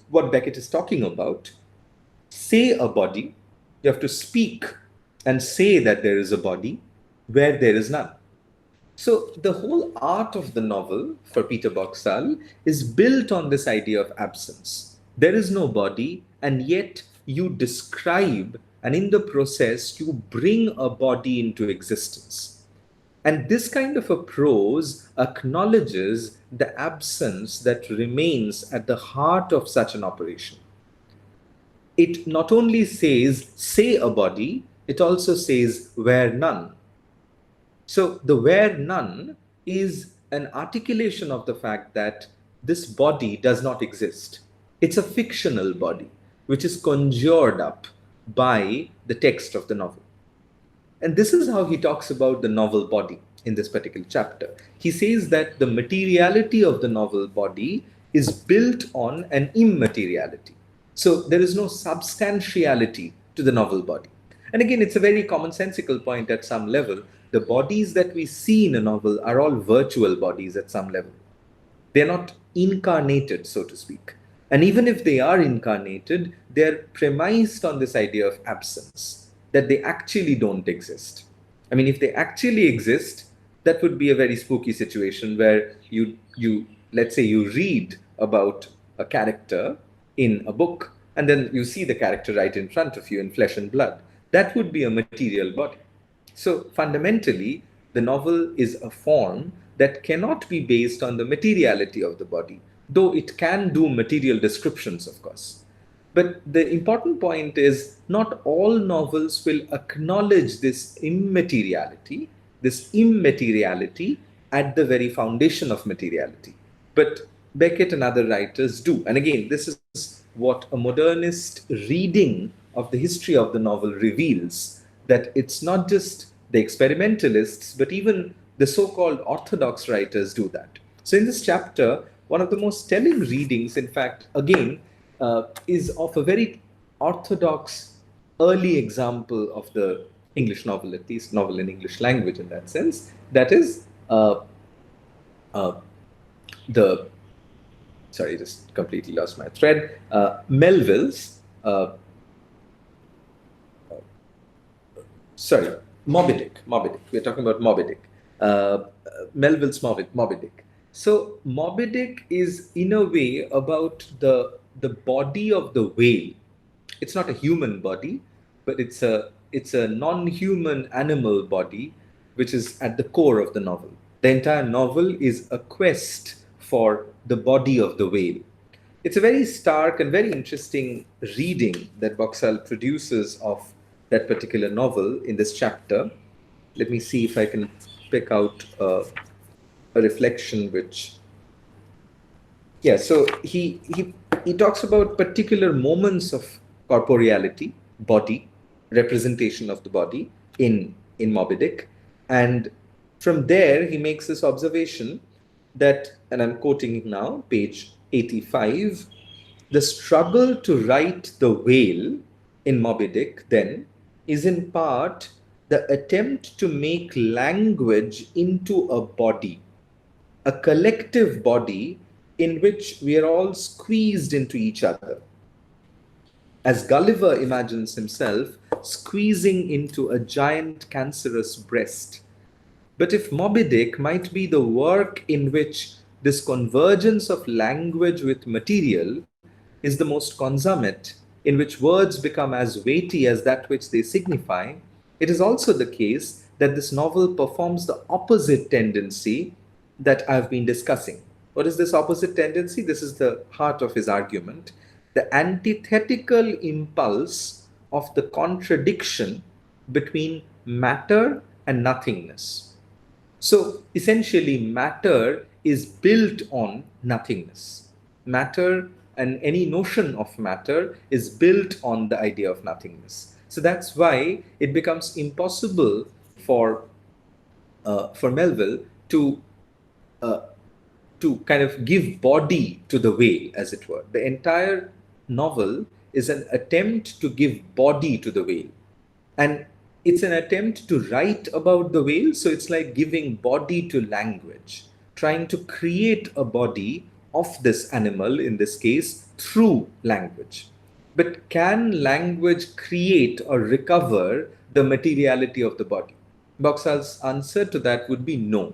what Beckett is talking about, say a body, you have to speak and say that there is a body where there is none. So the whole art of the novel for Peter Boxall is built on this idea of absence. There is no body, and yet you describe, and in the process, you bring a body into existence. And this kind of a prose acknowledges the absence that remains at the heart of such an operation. It not only says, say a body, it also says, where none. So the where none is an articulation of the fact that this body does not exist. It's a fictional body, which is conjured up by the text of the novel. And this is how he talks about the novel body in this particular chapter. He says that the materiality of the novel body is built on an immateriality. So there is no substantiality to the novel body. And again, it's a very commonsensical point at some level. The bodies that we see in a novel are all virtual bodies at some level. They're not incarnated, so to speak. And even if they are incarnated, they're premised on this idea of absence, that they actually don't exist. I mean, if they actually exist, that would be a very spooky situation where you let's say you read about a character in a book, and then you see the character right in front of you in flesh and blood. That would be a material body. So fundamentally, the novel is a form that cannot be based on the materiality of the body, though it can do material descriptions, of course. But the important point is not all novels will acknowledge this immateriality at the very foundation of materiality. But Beckett and other writers do. And again, this is what a modernist reading of the history of the novel reveals, that it's not just the experimentalists, but even the so-called orthodox writers do that. So in this chapter, one of the most telling readings, in fact, again, is of a very orthodox early example of the English novel, at least novel in English language in that sense. That is the, sorry, just completely lost my thread, Melville's, sorry, Moby Dick. We're talking about Moby Dick. Melville's Moby Dick. So Moby Dick is in a way about the body of the whale. It's not a human body, but it's a non-human animal body, which is at the core of the novel. The entire novel is a quest for the body of the whale. It's a very stark and very interesting reading that Boxall produces of that particular novel in this chapter. Let me see if I can pick out a reflection which, yeah, so he talks about particular moments of corporeality, body, representation of the body in Moby Dick. And from there, he makes this observation that, and I'm quoting it now, page 85, The struggle to write the whale in Moby Dick, then, is in part the attempt to make language into a body, a collective body in which we are all squeezed into each other. As Gulliver imagines himself squeezing into a giant cancerous breast. But if Moby Dick might be the work in which this convergence of language with material is the most consummate, in which words become as weighty as that which they signify, it is also the case that this novel performs the opposite tendency that I've been discussing. What is this opposite tendency? This is the heart of his argument. The antithetical impulse of the contradiction between matter and nothingness. So essentially, matter is built on nothingness. Matter and any notion of matter is built on the idea of nothingness. So that's why it becomes impossible for Melville uh, to kind of give body to the whale, as it were. The entire novel is an attempt to give body to the whale. And it's an attempt to write about the whale, so it's like giving body to language, trying to create a body of this animal, in this case, through language. But can language create or recover the materiality of the body? Boxall's answer to that would be no.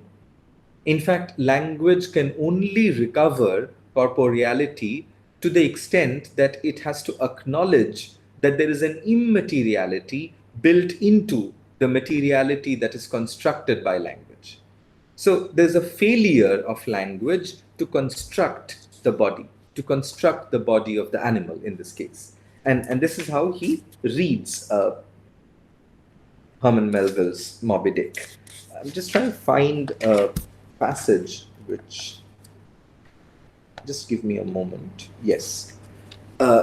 In fact, language can only recover corporeality to the extent that it has to acknowledge that there is an immateriality built into the materiality that is constructed by language. So there's a failure of language to construct the body of the animal in this case. And this is how he reads Herman Melville's Moby Dick. I'm just trying to find a passage which, just give me a moment. Yes.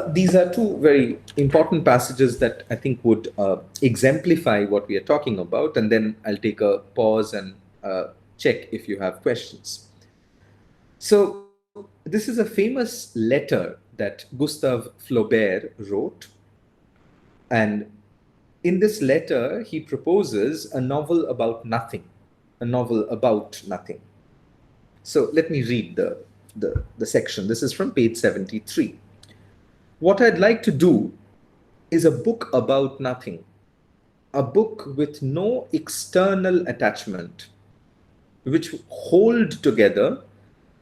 These are two very important passages that I think would exemplify what we are talking about, and then I'll take a pause and check if you have questions. So, this is a famous letter that Gustave Flaubert wrote, and in this letter, he proposes a novel about nothing, a novel about nothing. So let me read the section. This is from page 73. What I'd like to do is a book about nothing, a book with no external attachment, which hold together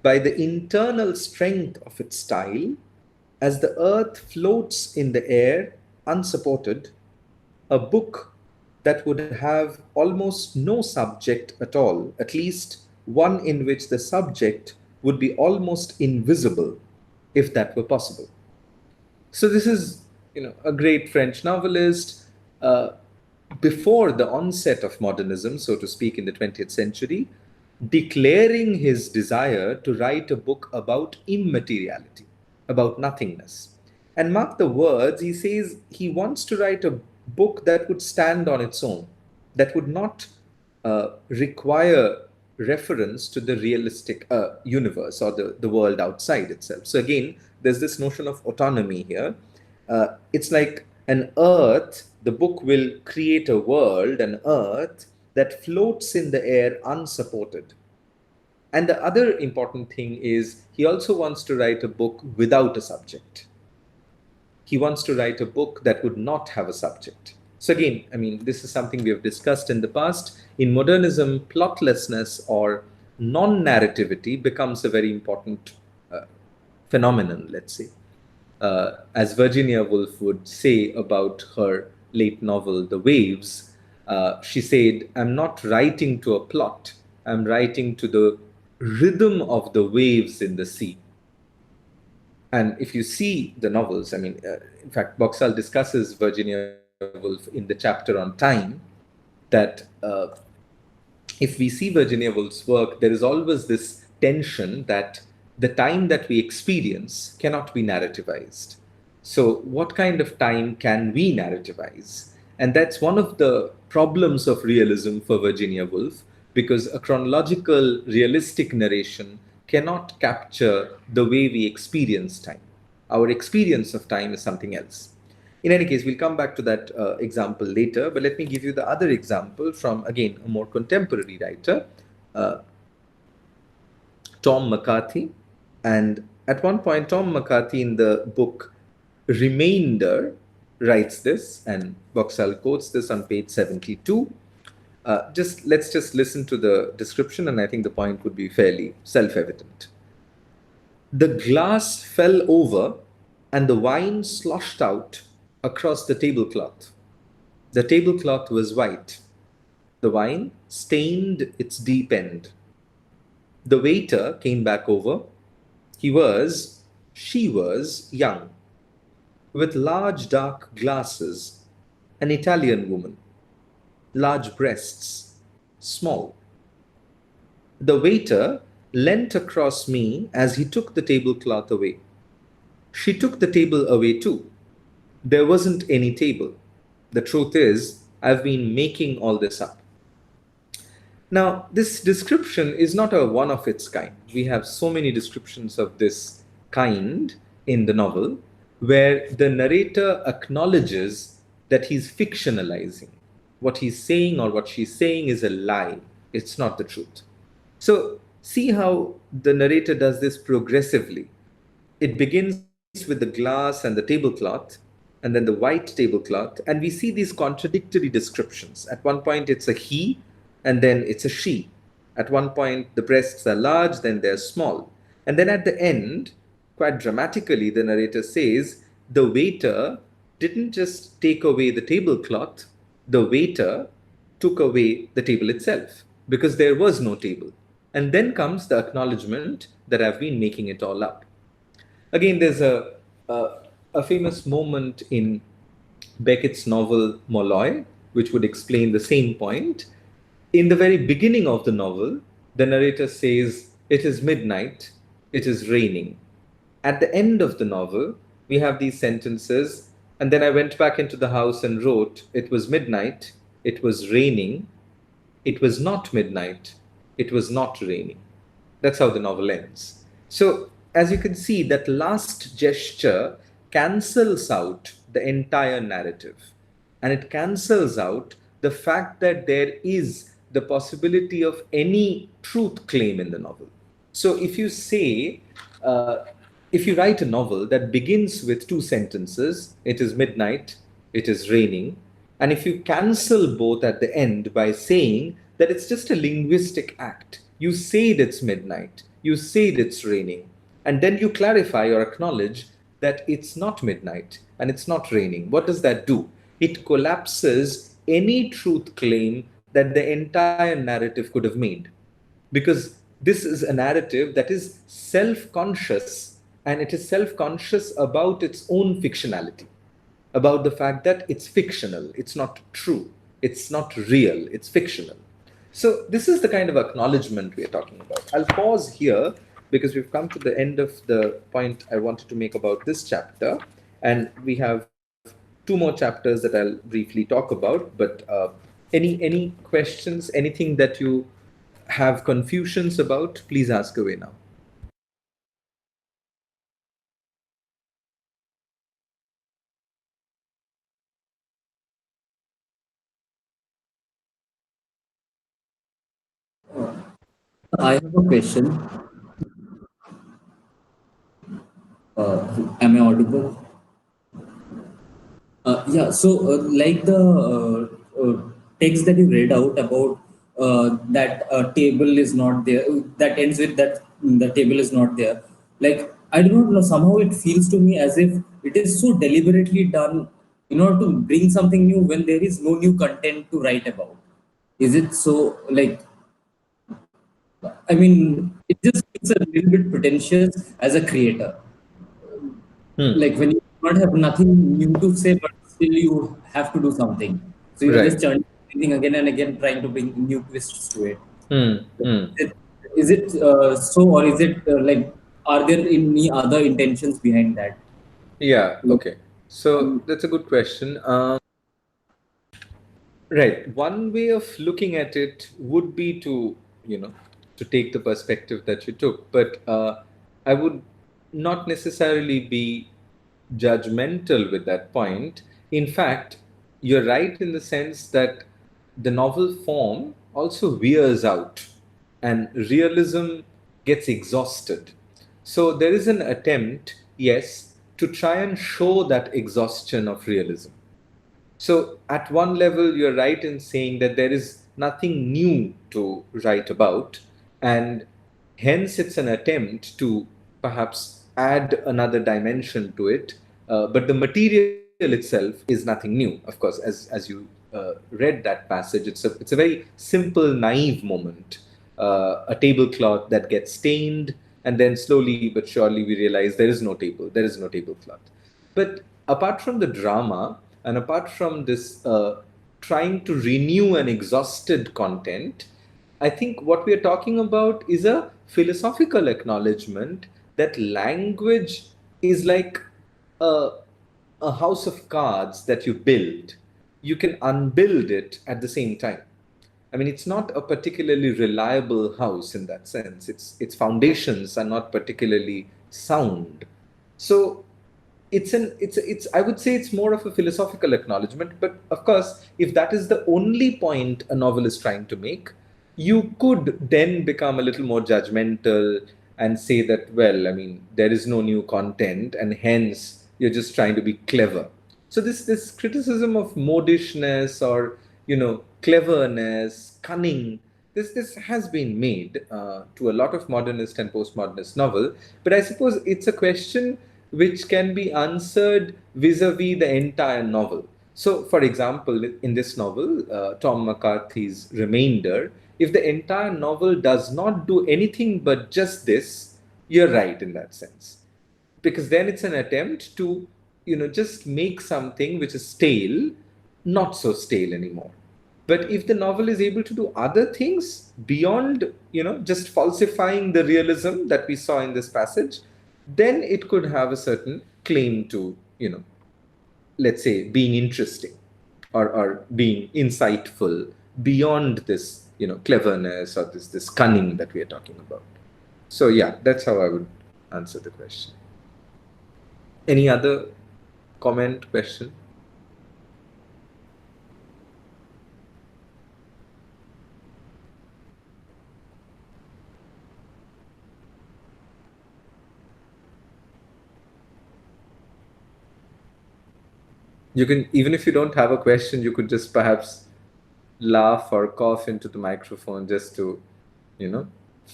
by the internal strength of its style, as the earth floats in the air unsupported, a book that would have almost no subject at all, at least one in which the subject would be almost invisible, if that were possible. So this is, a great French novelist before the onset of modernism, so to speak, in the 20th century, declaring his desire to write a book about immateriality, about nothingness. And mark the words, he says he wants to write a book that would stand on its own, that would not require reference to the realistic universe or the world outside itself. So again, there's this notion of autonomy here. It's like an earth, the book will create a world, an earth that floats in the air unsupported. And the other important thing is he also wants to write a book without a subject. He wants to write a book that would not have a subject. So again, this is something we have discussed in the past. In modernism, plotlessness or non-narrativity becomes a very important phenomenon, let's say. As Virginia Woolf would say about her late novel, The Waves, she said, I'm not writing to a plot, I'm writing to the rhythm of the waves in the sea. And if you see the novels, in fact, Boxall discusses Virginia Woolf in the chapter on time, that if we see Virginia Woolf's work, there is always this tension that the time that we experience cannot be narrativized. So what kind of time can we narrativize? And that's one of the problems of realism for Virginia Woolf, because a chronological, realistic narration cannot capture the way we experience time. Our experience of time is something else. In any case, we'll come back to that example later, but let me give you the other example from, again, a more contemporary writer, uh, Tom McCarthy. And at one point, Tom McCarthy in the book Remainder writes this, and Boxall quotes this on page 72. Let's just listen to the description, and I think the point would be fairly self-evident. The glass fell over, and the wine sloshed out across the tablecloth. The tablecloth was white. The wine stained its deep end. The waiter came back over. She was young, with large dark glasses, an Italian woman, large breasts, small. The waiter leant across me as he took the tablecloth away. She took the table away too. There wasn't any table. The truth is, I've been making all this up. Now, this description is not a one of its kind. We have so many descriptions of this kind in the novel where the narrator acknowledges that he's fictionalizing. What he's saying or what she's saying is a lie. It's not the truth. So, see how the narrator does this progressively. It begins with the glass and the tablecloth, and then the white tablecloth, and we see these contradictory descriptions. At one point, it's a he, and then it's a she. At one point, the breasts are large, then they're small. And then at the end, quite dramatically, the narrator says, the waiter didn't just take away the tablecloth, the waiter took away the table itself, because there was no table. And then comes the acknowledgement that I've been making it all up. Again, there's a famous moment in Beckett's novel Molloy, which would explain the same point. In the very beginning of the novel, the narrator says, it is midnight, it is raining. At the end of the novel, we have these sentences, and then I went back into the house and wrote, it was midnight, it was raining, it was not midnight, it was not raining. That's how the novel ends. So, as you can see, that last gesture cancels out the entire narrative. And it cancels out the fact that there is the possibility of any truth claim in the novel. So if you say, if you write a novel that begins with two sentences, it is midnight, it is raining, and if you cancel both at the end by saying that it's just a linguistic act, you said it's midnight, you said it's raining, and then you clarify or acknowledge that it's not midnight and it's not raining. What does that do? It collapses any truth claim that the entire narrative could have made. Because this is a narrative that is self-conscious, and it is self-conscious about its own fictionality, about the fact that it's fictional, it's not true, it's not real, it's fictional. So this is the kind of acknowledgement we are talking about. I'll pause here because we've come to the end of the point I wanted to make about this chapter, and we have two more chapters that I'll briefly talk about. But any questions, anything that you have confusions about, please ask away now. I have a question. Am I audible? Yeah, so like the text that you read out about that table is not there, that ends with that the table is not there. Like, I do not know, somehow it feels to me as if it is so deliberately done in order to bring something new when there is no new content to write about. Is it so? Like, I mean, it just feels a little bit pretentious as a creator. Like when you not have nothing new to say, but still you have to do something. So you're just Right. churning everything again and again, trying to bring new twists to it. Hmm. Is it so, or is it like, are there any other intentions behind that? Yeah, Like, okay. So that's a good question. Right. One way of looking at it would be to, to take the perspective that you took, but I would not necessarily be judgmental with that point. In fact, you're right in the sense that the novel form also wears out and realism gets exhausted. So there is an attempt, yes, to try and show that exhaustion of realism. So, at one level, you're right in saying that there is nothing new to write about, and hence it's an attempt to perhaps add another dimension to it. But the material itself is nothing new. Of course, as you read that passage, it's a very simple, naive moment. A tablecloth that gets stained, and then slowly but surely we realize there is no table, there is no tablecloth. But apart from the drama and apart from this trying to renew an exhausted content, I think what we are talking about is a philosophical acknowledgement that language is like a, a house of cards that you build. You can unbuild it at the same time. I mean, it's not a particularly reliable house in that sense. Its foundations are not particularly sound. So it's I would say it's more of a philosophical acknowledgement. But of course, if that is the only point a novel is trying to make, you could then become a little more judgmental and say that, well, I mean, there is no new content, and hence you're just trying to be clever. So this criticism of modishness or cleverness, cunning, this has been made to a lot of modernist and postmodernist novel. But I suppose it's a question which can be answered vis-a-vis the entire novel. So, for example, in this novel, Tom McCarthy's Remainder, if the entire novel does not do anything but just this, you're right in that sense, because then it's an attempt to just make something which is stale not so stale anymore. But if the novel is able to do other things beyond just falsifying the realism that we saw in this passage, then it could have a certain claim to let's say being interesting, or being insightful beyond this cleverness or this cunning that we are talking about. So yeah, that's how I would answer the question. Any other comment, question? You can, even if you don't have a question, you could just perhaps laugh or cough into the microphone just to,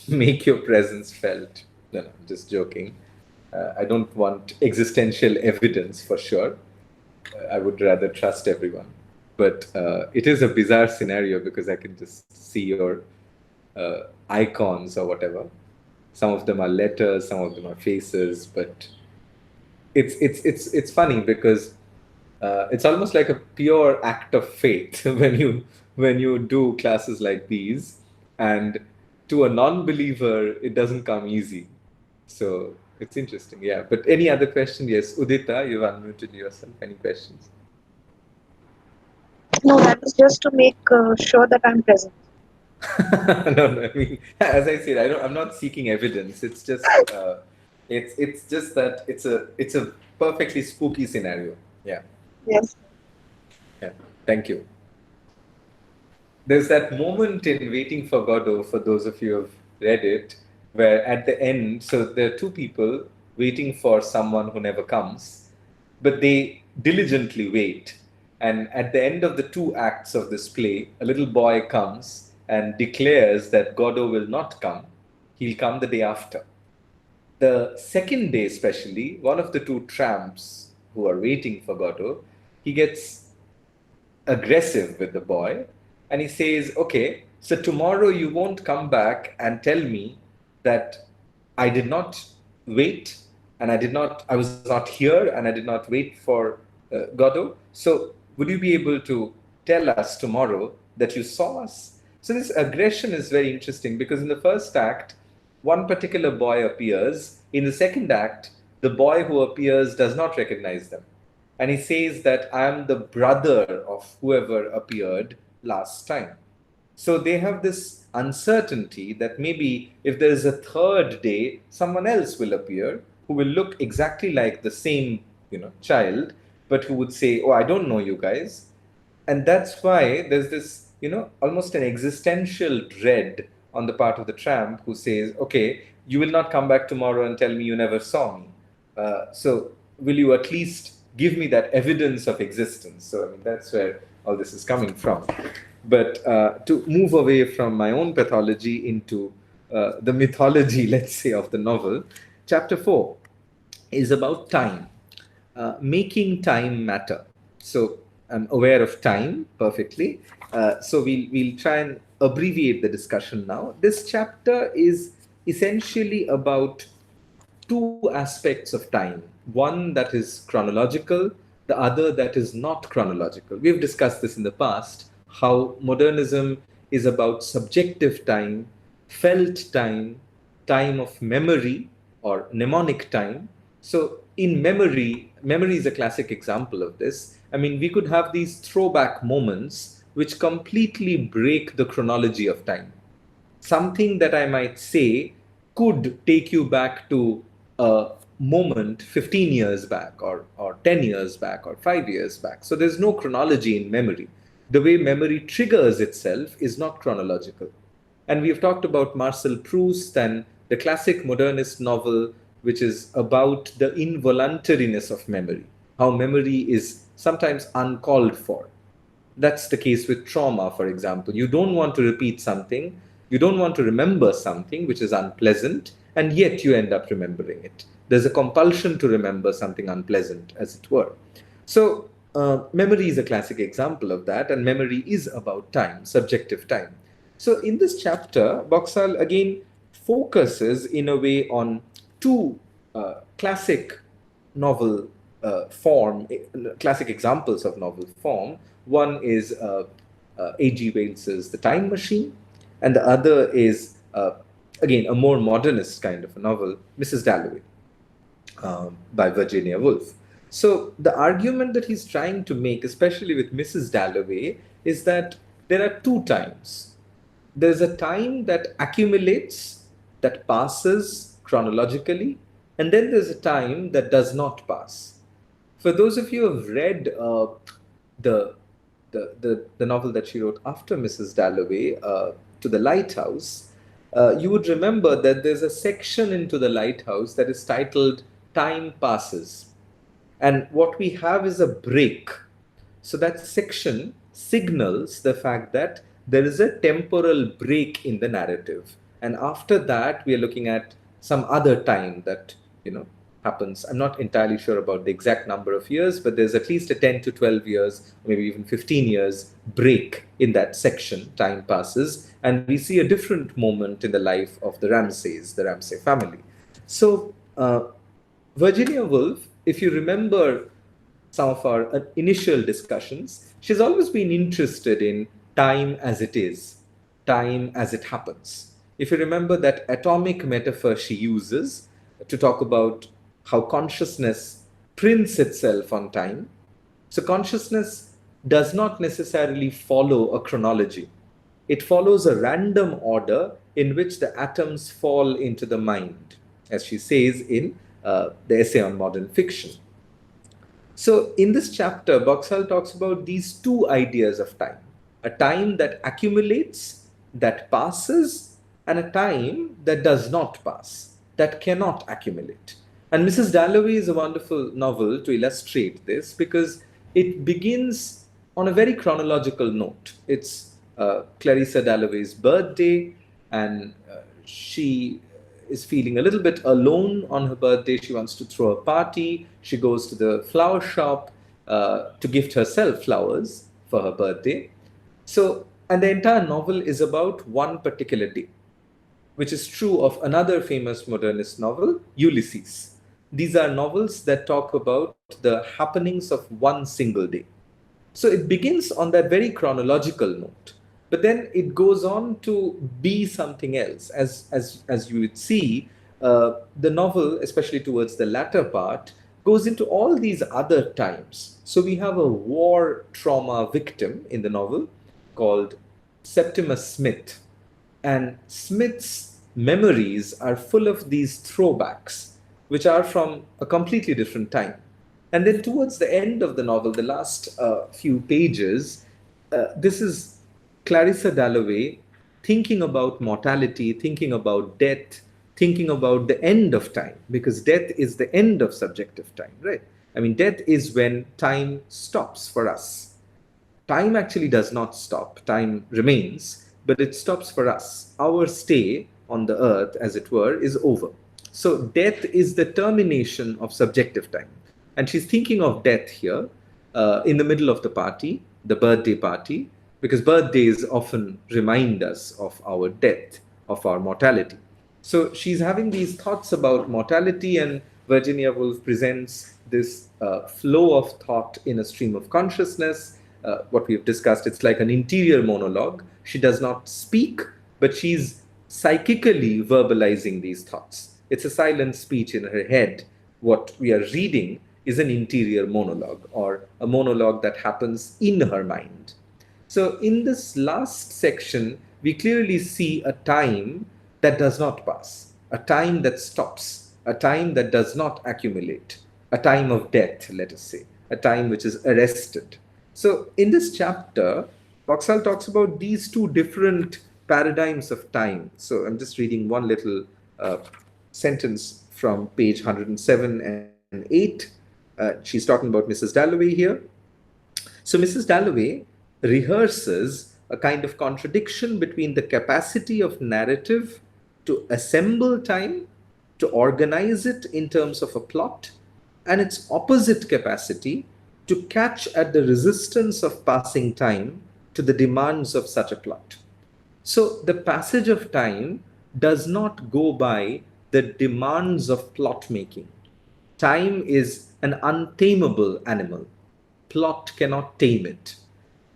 make your presence felt. No, I'm just joking. I don't want existential evidence for sure. I would rather trust everyone. But it is a bizarre scenario because I can just see your icons or whatever. Some of them are letters, some of them are faces, but it's funny because it's almost like a pure act of faith when you do classes like these, and to a non-believer it doesn't come easy. So it's interesting, yeah. But any other question? Yes, Udita, you've unmuted yourself. Any questions? No, that was just to make sure that I'm present. No, I mean, as I said, I'm not seeking evidence. It's just it's just that it's a perfectly spooky scenario. Yeah. Yes. Yeah, thank you. There's that moment in Waiting for Godot, for those of you who have read it, where at the end, so there are two people waiting for someone who never comes, but they diligently wait. And at the end of the two acts of this play, a little boy comes and declares that Godot will not come, he'll come the day after. The second day, especially, one of the two tramps who are waiting for Godot, he gets aggressive with the boy and he says, okay, so tomorrow you won't come back and tell me that I did not wait and I was not here and I did not wait for Godot. So would you be able to tell us tomorrow that you saw us? So this aggression is very interesting because in the first act, one particular boy appears. In the second act, the boy who appears does not recognize them. And he says that I am the brother of whoever appeared last time. So they have this uncertainty that maybe if there is a third day, someone else will appear who will look exactly like the same child, but who would say, "Oh, I don't know you guys." And that's why there's this, almost an existential dread on the part of the tramp who says, "Okay, you will not come back tomorrow and tell me you never saw me. So will you at least give me that evidence of existence?" So I mean, that's where all this is coming from. But to move away from my own pathology into the mythology, let's say, of the novel, chapter 4 is about time, making time matter. So I'm aware of time perfectly. So we'll try and abbreviate the discussion now. This chapter is essentially about two aspects of time, one that is chronological, the other that is not chronological. We've discussed this in the past, how modernism is about subjective time, felt time, time of memory or mnemonic time. So in memory is a classic example of this. I mean, we could have these throwback moments which completely break the chronology of time. Something that I might say could take you back to a moment 15 years back, or 10 years back, or 5 years back. So there's no chronology in memory. The way memory triggers itself is not chronological. And we've talked about Marcel Proust and the classic modernist novel, which is about the involuntariness of memory, how memory is sometimes uncalled for. That's the case with trauma, for example. You don't want to repeat something, you don't want to remember something which is unpleasant, and yet you end up remembering it. There's a compulsion to remember something unpleasant, as it were. So, memory is a classic example of that, and memory is about time, subjective time. So, in this chapter, Boxall again focuses in a way on two classic novel classic examples of novel form. One is A.G. Wells's The Time Machine, and the other is, again, a more modernist kind of a novel, Mrs. Dalloway, by Virginia Woolf. So the argument that he's trying to make, especially with Mrs. Dalloway, is that there are two times. There's a time that accumulates, that passes chronologically, and then there's a time that does not pass. For those of you who have read the novel that she wrote after Mrs. Dalloway, To the Lighthouse, you would remember that there's a section into The Lighthouse that is titled Time Passes. And what we have is a break. So that section signals the fact that there is a temporal break in the narrative. And after that, we are looking at some other time that, happens. I'm not entirely sure about the exact number of years, but there's at least a 10 to 12 years, maybe even 15 years break in that section. Time passes, and we see a different moment in the life of the Ramsay family. So Virginia Woolf, if you remember some of our initial discussions, she's always been interested in time as it is, time as it happens. If you remember that atomic metaphor she uses to talk about how consciousness prints itself on time. So consciousness does not necessarily follow a chronology. It follows a random order in which the atoms fall into the mind, as she says in the essay on modern fiction. So in this chapter, Boxall talks about these two ideas of time: a time that accumulates, that passes, and a time that does not pass, that cannot accumulate. And Mrs. Dalloway is a wonderful novel to illustrate this, because it begins on a very chronological note. It's Clarissa Dalloway's birthday, and she is feeling a little bit alone on her birthday. She wants to throw a party. She goes to the flower shop to gift herself flowers for her birthday. So, and the entire novel is about one particular day, which is true of another famous modernist novel, Ulysses. These are novels that talk about the happenings of one single day. So it begins on that very chronological note, but then it goes on to be something else. As you would see, the novel, especially towards the latter part, goes into all these other times. So we have a war trauma victim in the novel called Septimus Smith. And Smith's memories are full of these throwbacks, which are from a completely different time. And then towards the end of the novel, the last few pages, this is Clarissa Dalloway thinking about mortality, thinking about death, thinking about the end of time, because death is the end of subjective time, right? I mean, death is when time stops for us. Time actually does not stop, time remains, but it stops for us. Our stay on the earth, as it were, is over. So, death is the termination of subjective time. And she's thinking of death here in the middle of the party, the birthday party, because birthdays often remind us of our death, of our mortality. So she's having these thoughts about mortality, and Virginia Woolf presents this flow of thought in a stream of consciousness. What we've discussed, it's like an interior monologue. She does not speak, but she's psychically verbalizing these thoughts. It's a silent speech in her head. What we are reading is an interior monologue, or a monologue that happens in her mind. So, in this last section, we clearly see a time that does not pass, a time that stops, a time that does not accumulate, a time of death, let us say, a time which is arrested. So, in this chapter, Boxall talks about these two different paradigms of time. So, I'm just reading one little sentence from page 107 and 8. She's talking about Mrs. Dalloway here. So Mrs. Dalloway rehearses a kind of contradiction between the capacity of narrative to assemble time, to organize it in terms of a plot, and its opposite capacity to catch at the resistance of passing time to the demands of such a plot. So the passage of time does not go by the demands of plot making. Time is an untamable animal. Plot cannot tame it.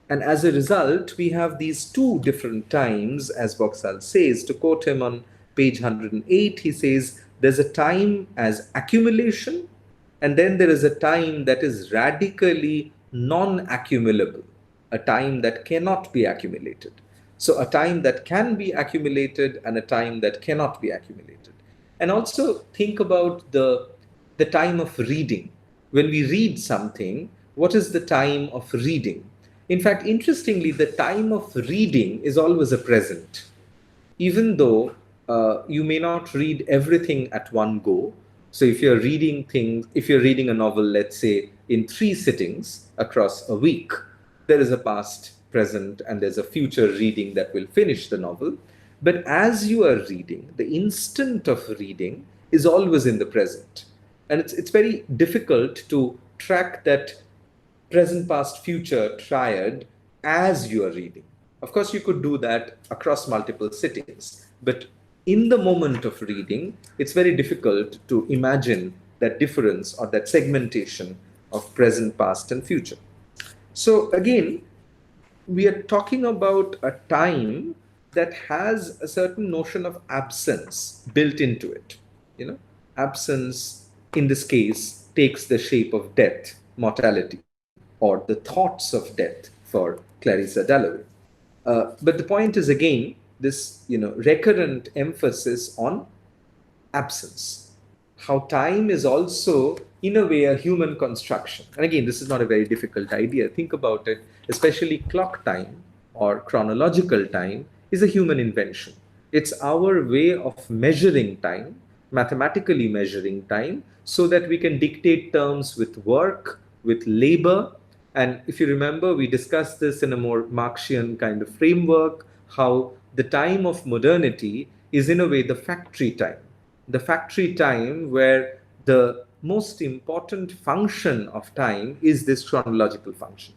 And as a result, we have these two different times, as Boxall says. To quote him on page 108, he says, there's a time as accumulation, and then there is a time that is radically non-accumulable, a time that cannot be accumulated. So a time that can be accumulated and a time that cannot be accumulated. And also think about the time of reading. When we read something, what is the time of reading? In fact, interestingly, the time of reading is always a present. Even though you may not read everything at one go. So if you're reading things, if you're reading a novel, let's say in 3 sittings across a week, there is a past, present, and there's a future reading that will finish the novel. But as you are reading, the instant of reading is always in the present. And it's very difficult to track that present, past, future triad as you are reading. Of course, you could do that across multiple sittings, but in the moment of reading, it's very difficult to imagine that difference or that segmentation of present, past, and future. So again, we are talking about a time that has a certain notion of absence built into it. You know, absence in this case takes the shape of death, mortality, or the thoughts of death for Clarissa Dalloway. But the point is again this, recurrent emphasis on absence. How time is also, in a way, a human construction. And again, this is not a very difficult idea. Think about it, especially clock time or chronological time is a human invention. It's our way of measuring time, mathematically measuring time, so that we can dictate terms with work, with labor. And if you remember, we discussed this in a more Marxian kind of framework, how the time of modernity is in a way the factory time. The factory time where the most important function of time is this chronological function,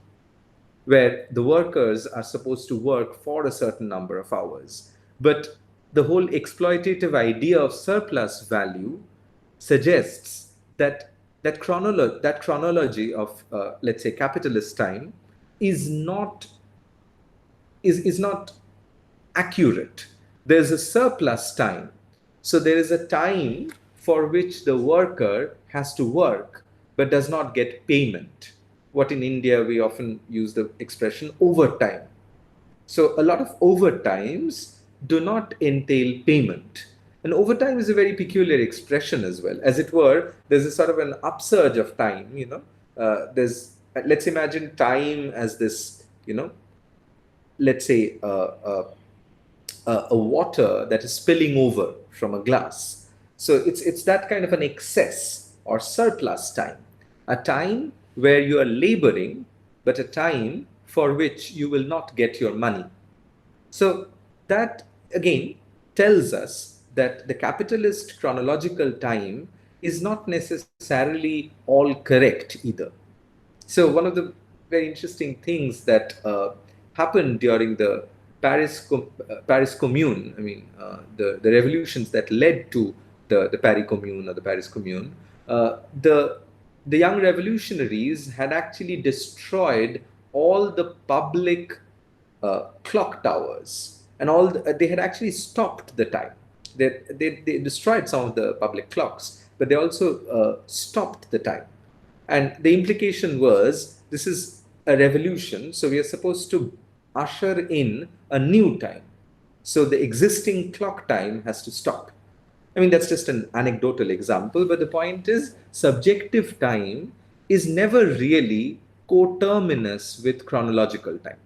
where the workers are supposed to work for a certain number of hours. But the whole exploitative idea of surplus value suggests that that chronology of, let's say, capitalist time is not accurate. There's a surplus time. So there is a time for which the worker has to work but does not get payment. What in India we often use the expression overtime. So a lot of overtimes do not entail payment. And overtime is a very peculiar expression as well. As it were, there's a sort of an upsurge of time, let's imagine time as this, let's say, a water that is spilling over from a glass. So it's that kind of an excess or surplus time, a time where you are laboring, but a time for which you will not get your money. So that again tells us that the capitalist chronological time is not necessarily all correct either. So one of the very interesting things that happened during the Paris Commune, the revolutions that led to the Paris Commune or the Paris Commune, the young revolutionaries had actually destroyed all the public clock towers, and they had actually stopped the time. They destroyed some of the public clocks, but they also stopped the time. And the implication was, this is a revolution, so we are supposed to usher in a new time. So the existing clock time has to stop. I mean, that's just an anecdotal example, but the point is, subjective time is never really coterminous with chronological time.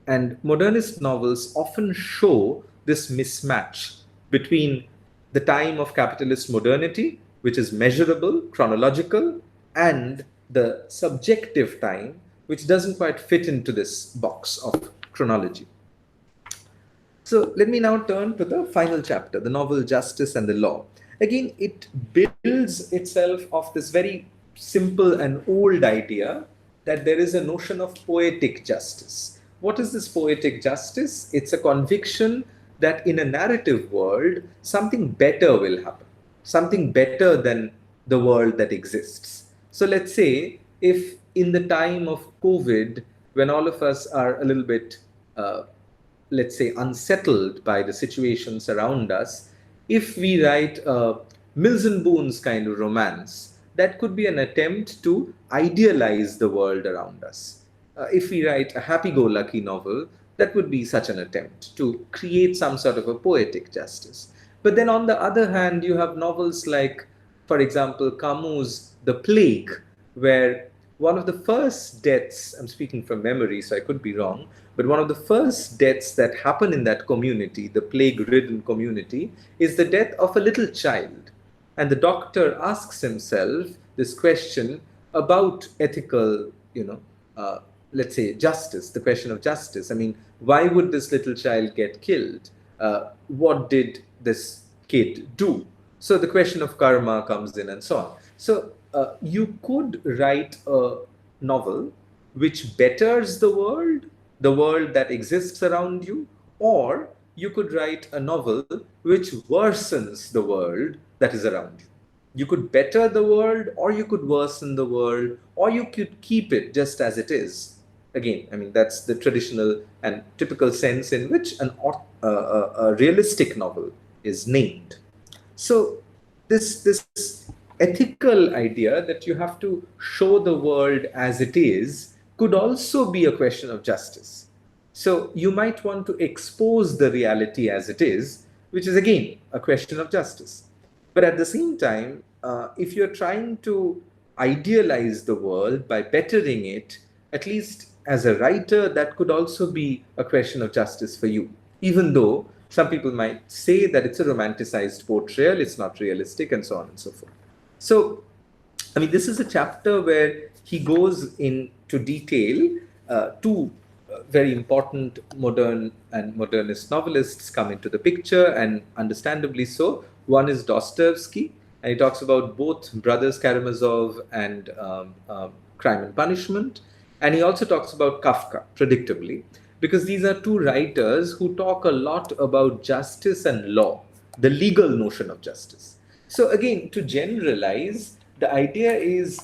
And modernist novels often show this mismatch between the time of capitalist modernity, which is measurable, chronological, and the subjective time, which doesn't quite fit into this box of chronology. So let me now turn to the final chapter, the novel Justice and the Law. Again, it builds itself off this very simple and old idea that there is a notion of poetic justice. What is this poetic justice? It's a conviction that in a narrative world, something better will happen, something better than the world that exists. So let's say if in the time of COVID, when all of us are a little bit, let's say, unsettled by the situations around us, if we write a Mills and Boons kind of romance, that could be an attempt to idealize the world around us. If we write a happy-go-lucky novel, that would be such an attempt to create some sort of a poetic justice. But then on the other hand, you have novels like, for example, Camus' The Plague, where one of the first deaths, I'm speaking from memory, so I could be wrong, but one of the first deaths that happen in that community, the plague-ridden community, is the death of a little child. And the doctor asks himself this question about ethical, let's say, justice, the question of justice. I mean, why would this little child get killed? What did this kid do? So the question of karma comes in and so on. So you could write a novel which betters the world that exists around you, or you could write a novel which worsens the world that is around you. You could better the world, or you could worsen the world, or you could keep it just as it is. Again, I mean, that's the traditional and typical sense in which a realistic novel is named. So this ethical idea that you have to show the world as it is could also be a question of justice. So you might want to expose the reality as it is, which is again a question of justice. But at the same time, if you're trying to idealize the world by bettering it, at least as a writer, that could also be a question of justice for you, even though some people might say that it's a romanticized portrayal, it's not realistic, and so on and so forth. So, I mean, this is a chapter where he goes into detail. Two very important modern and modernist novelists come into the picture, and understandably so. One is Dostoevsky, and he talks about both Brothers Karamazov and Crime and Punishment. And he also talks about Kafka, predictably, because these are two writers who talk a lot about justice and law, the legal notion of justice. So again, to generalize, the idea is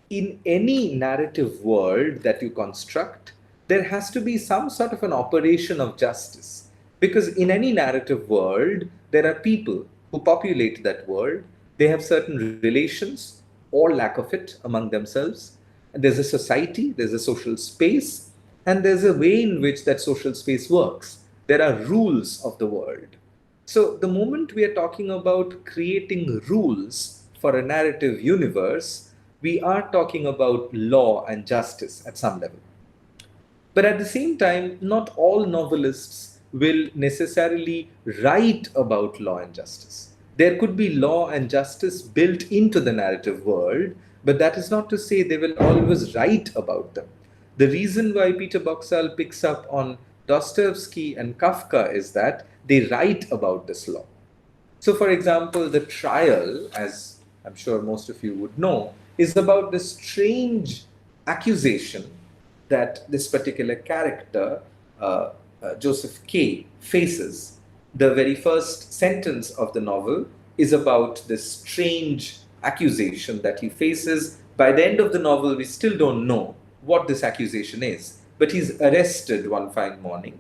in any narrative world that you construct, there has to be some sort of an operation of justice. Because in any narrative world, there are people who populate that world. They have certain relations or lack of it among themselves. And there's a society, there's a social space, and there's a way in which that social space works. There are rules of the world. So the moment we are talking about creating rules for a narrative universe, we are talking about law and justice at some level. But at the same time, not all novelists will necessarily write about law and justice. There could be law and justice built into the narrative world, but that is not to say they will always write about them. The reason why Peter Boxall picks up on Dostoevsky and Kafka is that they write about this law. So, for example, the trial, as I'm sure most of you would know, is about this strange accusation that this particular character, Joseph K., faces. The very first sentence of the novel is about this strange accusation that he faces. By the end of the novel, we still don't know what this accusation is, but he's arrested one fine morning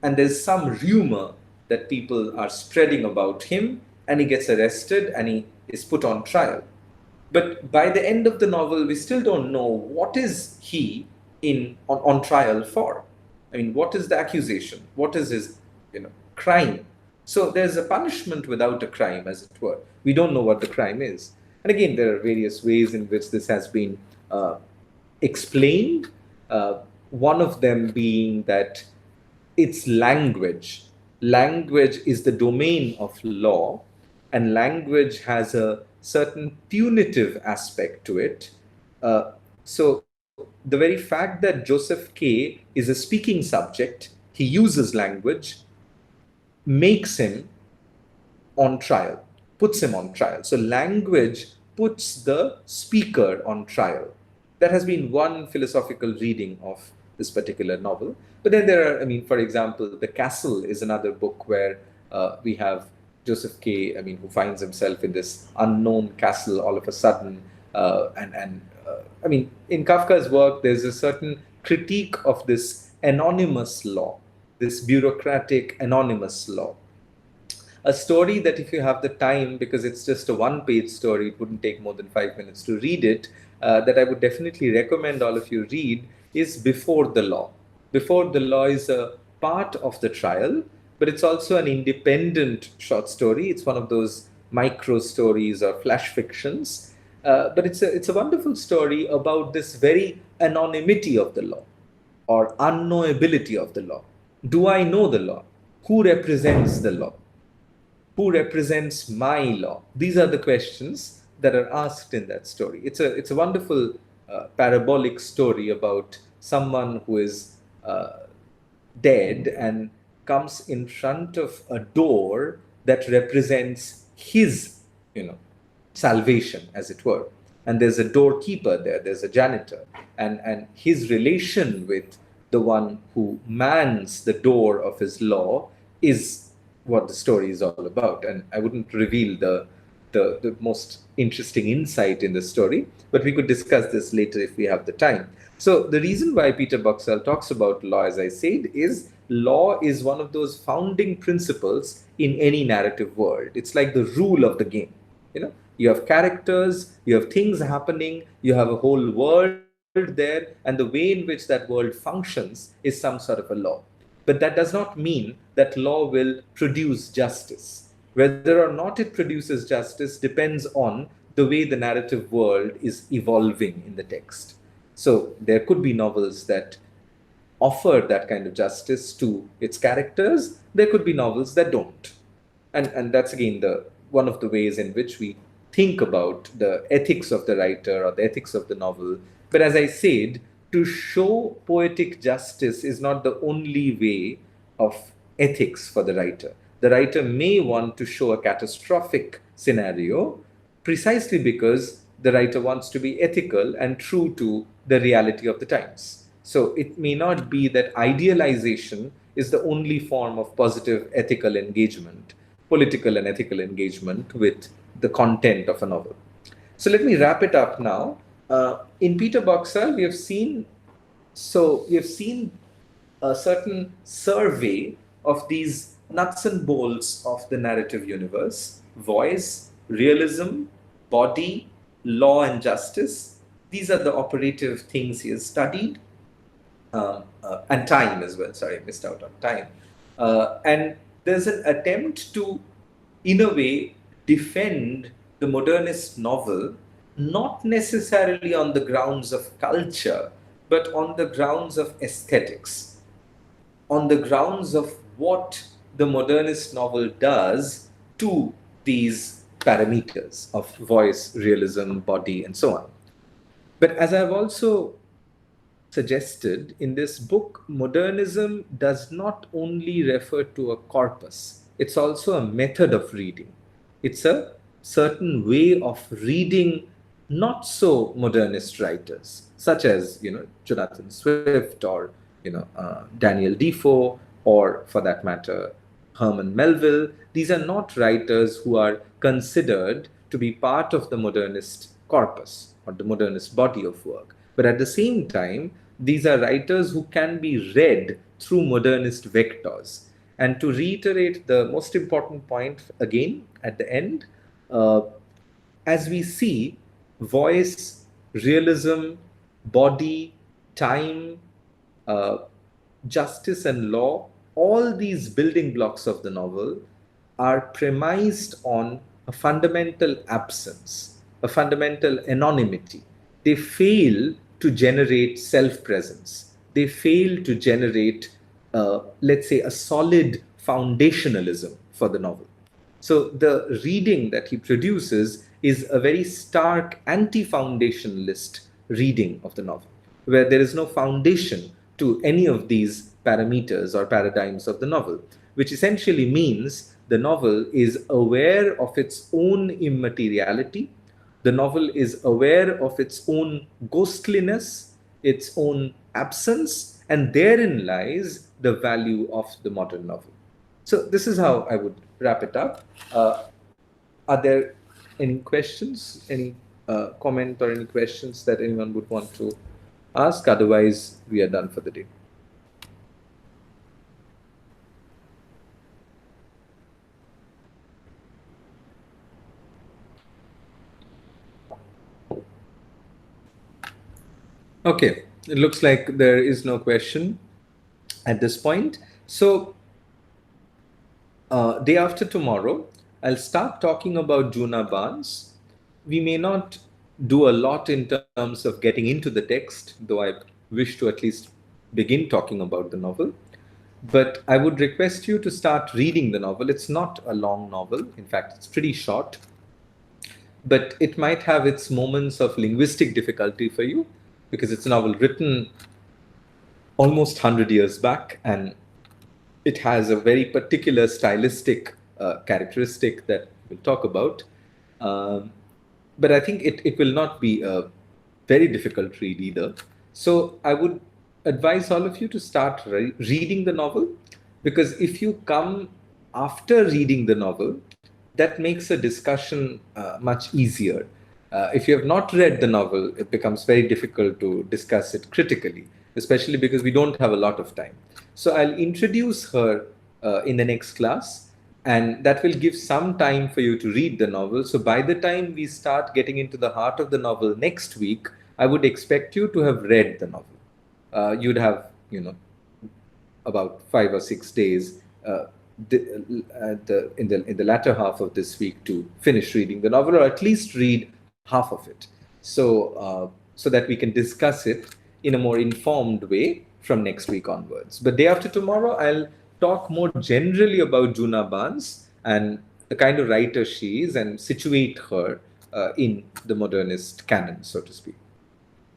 and there's some rumor that people are spreading about him, and he gets arrested and he is put on trial. But by the end of the novel, we still don't know what is he on trial for. I mean, what is the accusation? What is his crime? So there's a punishment without a crime, as it were. We don't know what the crime is. And again, there are various ways in which this has been explained. One of them being that it's language. Language is the domain of law, and language has a certain punitive aspect to it. So, the very fact that Joseph K. is a speaking subject, he uses language, makes him on trial, puts him on trial. So, language puts the speaker on trial. That has been one philosophical reading of this particular novel. But then there are, I mean, for example, The Castle is another book where we have Joseph K., who finds himself in this unknown castle all of a sudden. In Kafka's work, there's a certain critique of this anonymous law, this bureaucratic anonymous law. A story that, if you have the time, because it's just a one-page story, it wouldn't take more than 5 minutes to read it, that I would definitely recommend all of you read, is Before the Law. Before the Law is a part of the trial, but it's also an independent short story. It's one of those micro stories or flash fictions. But it's a wonderful story about this very anonymity of the law or unknowability of the law. Do I know the law? Who represents the law? Who represents my law? These are the questions that are asked in that story. It's a wonderful parabolic story about someone who is dead and comes in front of a door that represents his, salvation, as it were. And there's a doorkeeper there, there's a janitor, and his relation with the one who mans the door of his law is what the story is all about. And I wouldn't reveal the most interesting insight in the story, but we could discuss this later if we have the time. So the reason why Peter Boxall talks about law, as I said, is law is one of those founding principles in any narrative world. It's like the rule of the game. You have characters, you have things happening, you have a whole world there, and the way in which that world functions is some sort of a law. But that does not mean that law will produce justice. Whether or not it produces justice depends on the way the narrative world is evolving in the text. So there could be novels that offer that kind of justice to its characters. There could be novels that don't. And that's again one of the ways in which we think about the ethics of the writer or the ethics of the novel. But as I said, to show poetic justice is not the only way of ethics for the writer. The writer may want to show a catastrophic scenario precisely because the writer wants to be ethical and true to the reality of the times. So it may not be that idealization is the only form of positive ethical engagement, political and ethical engagement with the content of a novel. So let me wrap it up now. In Peter Boxall, we have seen a certain survey of these nuts and bolts of the narrative universe: voice, realism, body, law, and justice. These are the operative things he has studied. And time as well. Sorry, I missed out on time. And there's an attempt to, in a way, defend the modernist novel, not necessarily on the grounds of culture, but on the grounds of aesthetics, on the grounds of what the modernist novel does to these parameters of voice, realism, body, and so on. But as I've also suggested in this book, modernism does not only refer to a corpus, it's also a method of reading. It's a certain way of reading not so modernist writers, such as, Jonathan Swift or, Daniel Defoe, or for that matter, Herman Melville. These are not writers who are considered to be part of the modernist corpus or the modernist body of work. But at the same time, these are writers who can be read through modernist vectors. And to reiterate the most important point again at the end, as we see, voice, realism, body, time, uh, justice, and law, all these building blocks of the novel are premised on a fundamental absence, a fundamental anonymity. They fail to generate self presence. They fail to generate, let's say, a solid foundationalism for the novel. So the reading that he produces is a very stark anti-foundationalist reading of the novel, where there is no foundation to any of these parameters or paradigms of the novel, which essentially means the novel is aware of its own immateriality. The novel is aware of its own ghostliness, its own absence, and therein lies the value of the modern novel. So this is how I would wrap it up. Are there any questions, any comment or any questions that anyone would want to ask? Otherwise, we are done for the day. Okay, it looks like there is no question at this point. So, day after tomorrow, I'll start talking about Juna Barnes. We may not do a lot in terms of getting into the text, though I wish to at least begin talking about the novel. But I would request you to start reading the novel. It's not a long novel, in fact, it's pretty short, but it might have its moments of linguistic difficulty for you because it's a novel written almost 100 years back, and it has a very particular stylistic characteristic that we'll talk about. But I think it will not be a very difficult read either. So I would advise all of you to start reading the novel, because if you come after reading the novel, that makes a discussion much easier. If you have not read the novel, it becomes very difficult to discuss it critically, especially because we don't have a lot of time. So I'll introduce her in the next class, and that will give some time for you to read the novel. So by the time we start getting into the heart of the novel next week, I would expect you to have read the novel. You'd have, about 5 or 6 days in the latter half of this week to finish reading the novel, or at least read half of it, so that we can discuss it in a more informed way from next week onwards. But day after tomorrow, I'll talk more generally about Juna Barnes and the kind of writer she is, and situate her in the modernist canon, so to speak.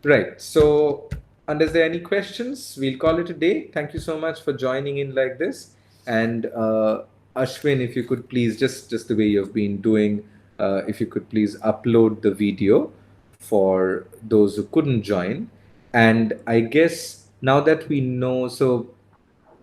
Right. So, unless there are any questions, we'll call it a day. Thank you so much for joining in like this. And Ashwin, if you could please, just the way you've been doing, if you could please upload the video for those who couldn't join. And I guess now that we know, so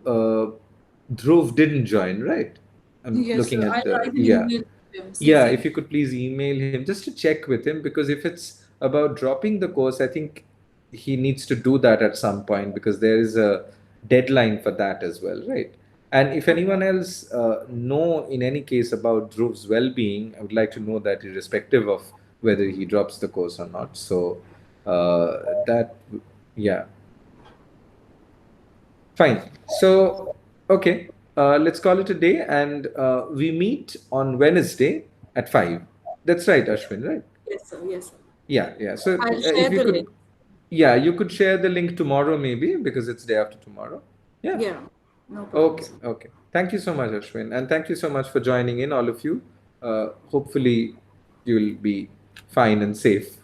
Dhruv didn't join, right? I'm Yes, looking sir. at I can yeah. email him. Yeah, CC. if you could please email him just to check with him, because if it's about dropping the course, I think he needs to do that at some point, because there is a deadline for that as well, right? And if anyone else know in any case about Dhruv's well-being, I would like to know that irrespective of whether he drops the course or not. So yeah, fine. So okay. let's call it a day, and we meet on Wednesday at 5. That's right, Ashwin, right? Yes, sir. Yes, sir. Yeah. So I'll if share you the could, link. yeah, you could share the link tomorrow maybe because it's day after tomorrow. Yeah. Yeah, no problem. Okay. Okay. Thank you so much, Ashwin, and thank you so much for joining in, all of you. Hopefully, you'll be fine and safe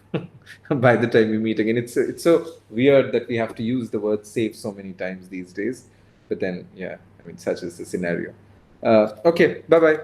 by the time we meet again. It's so weird that we have to use the word safe so many times these days, but then yeah, I mean, such is the scenario. Okay. Bye bye.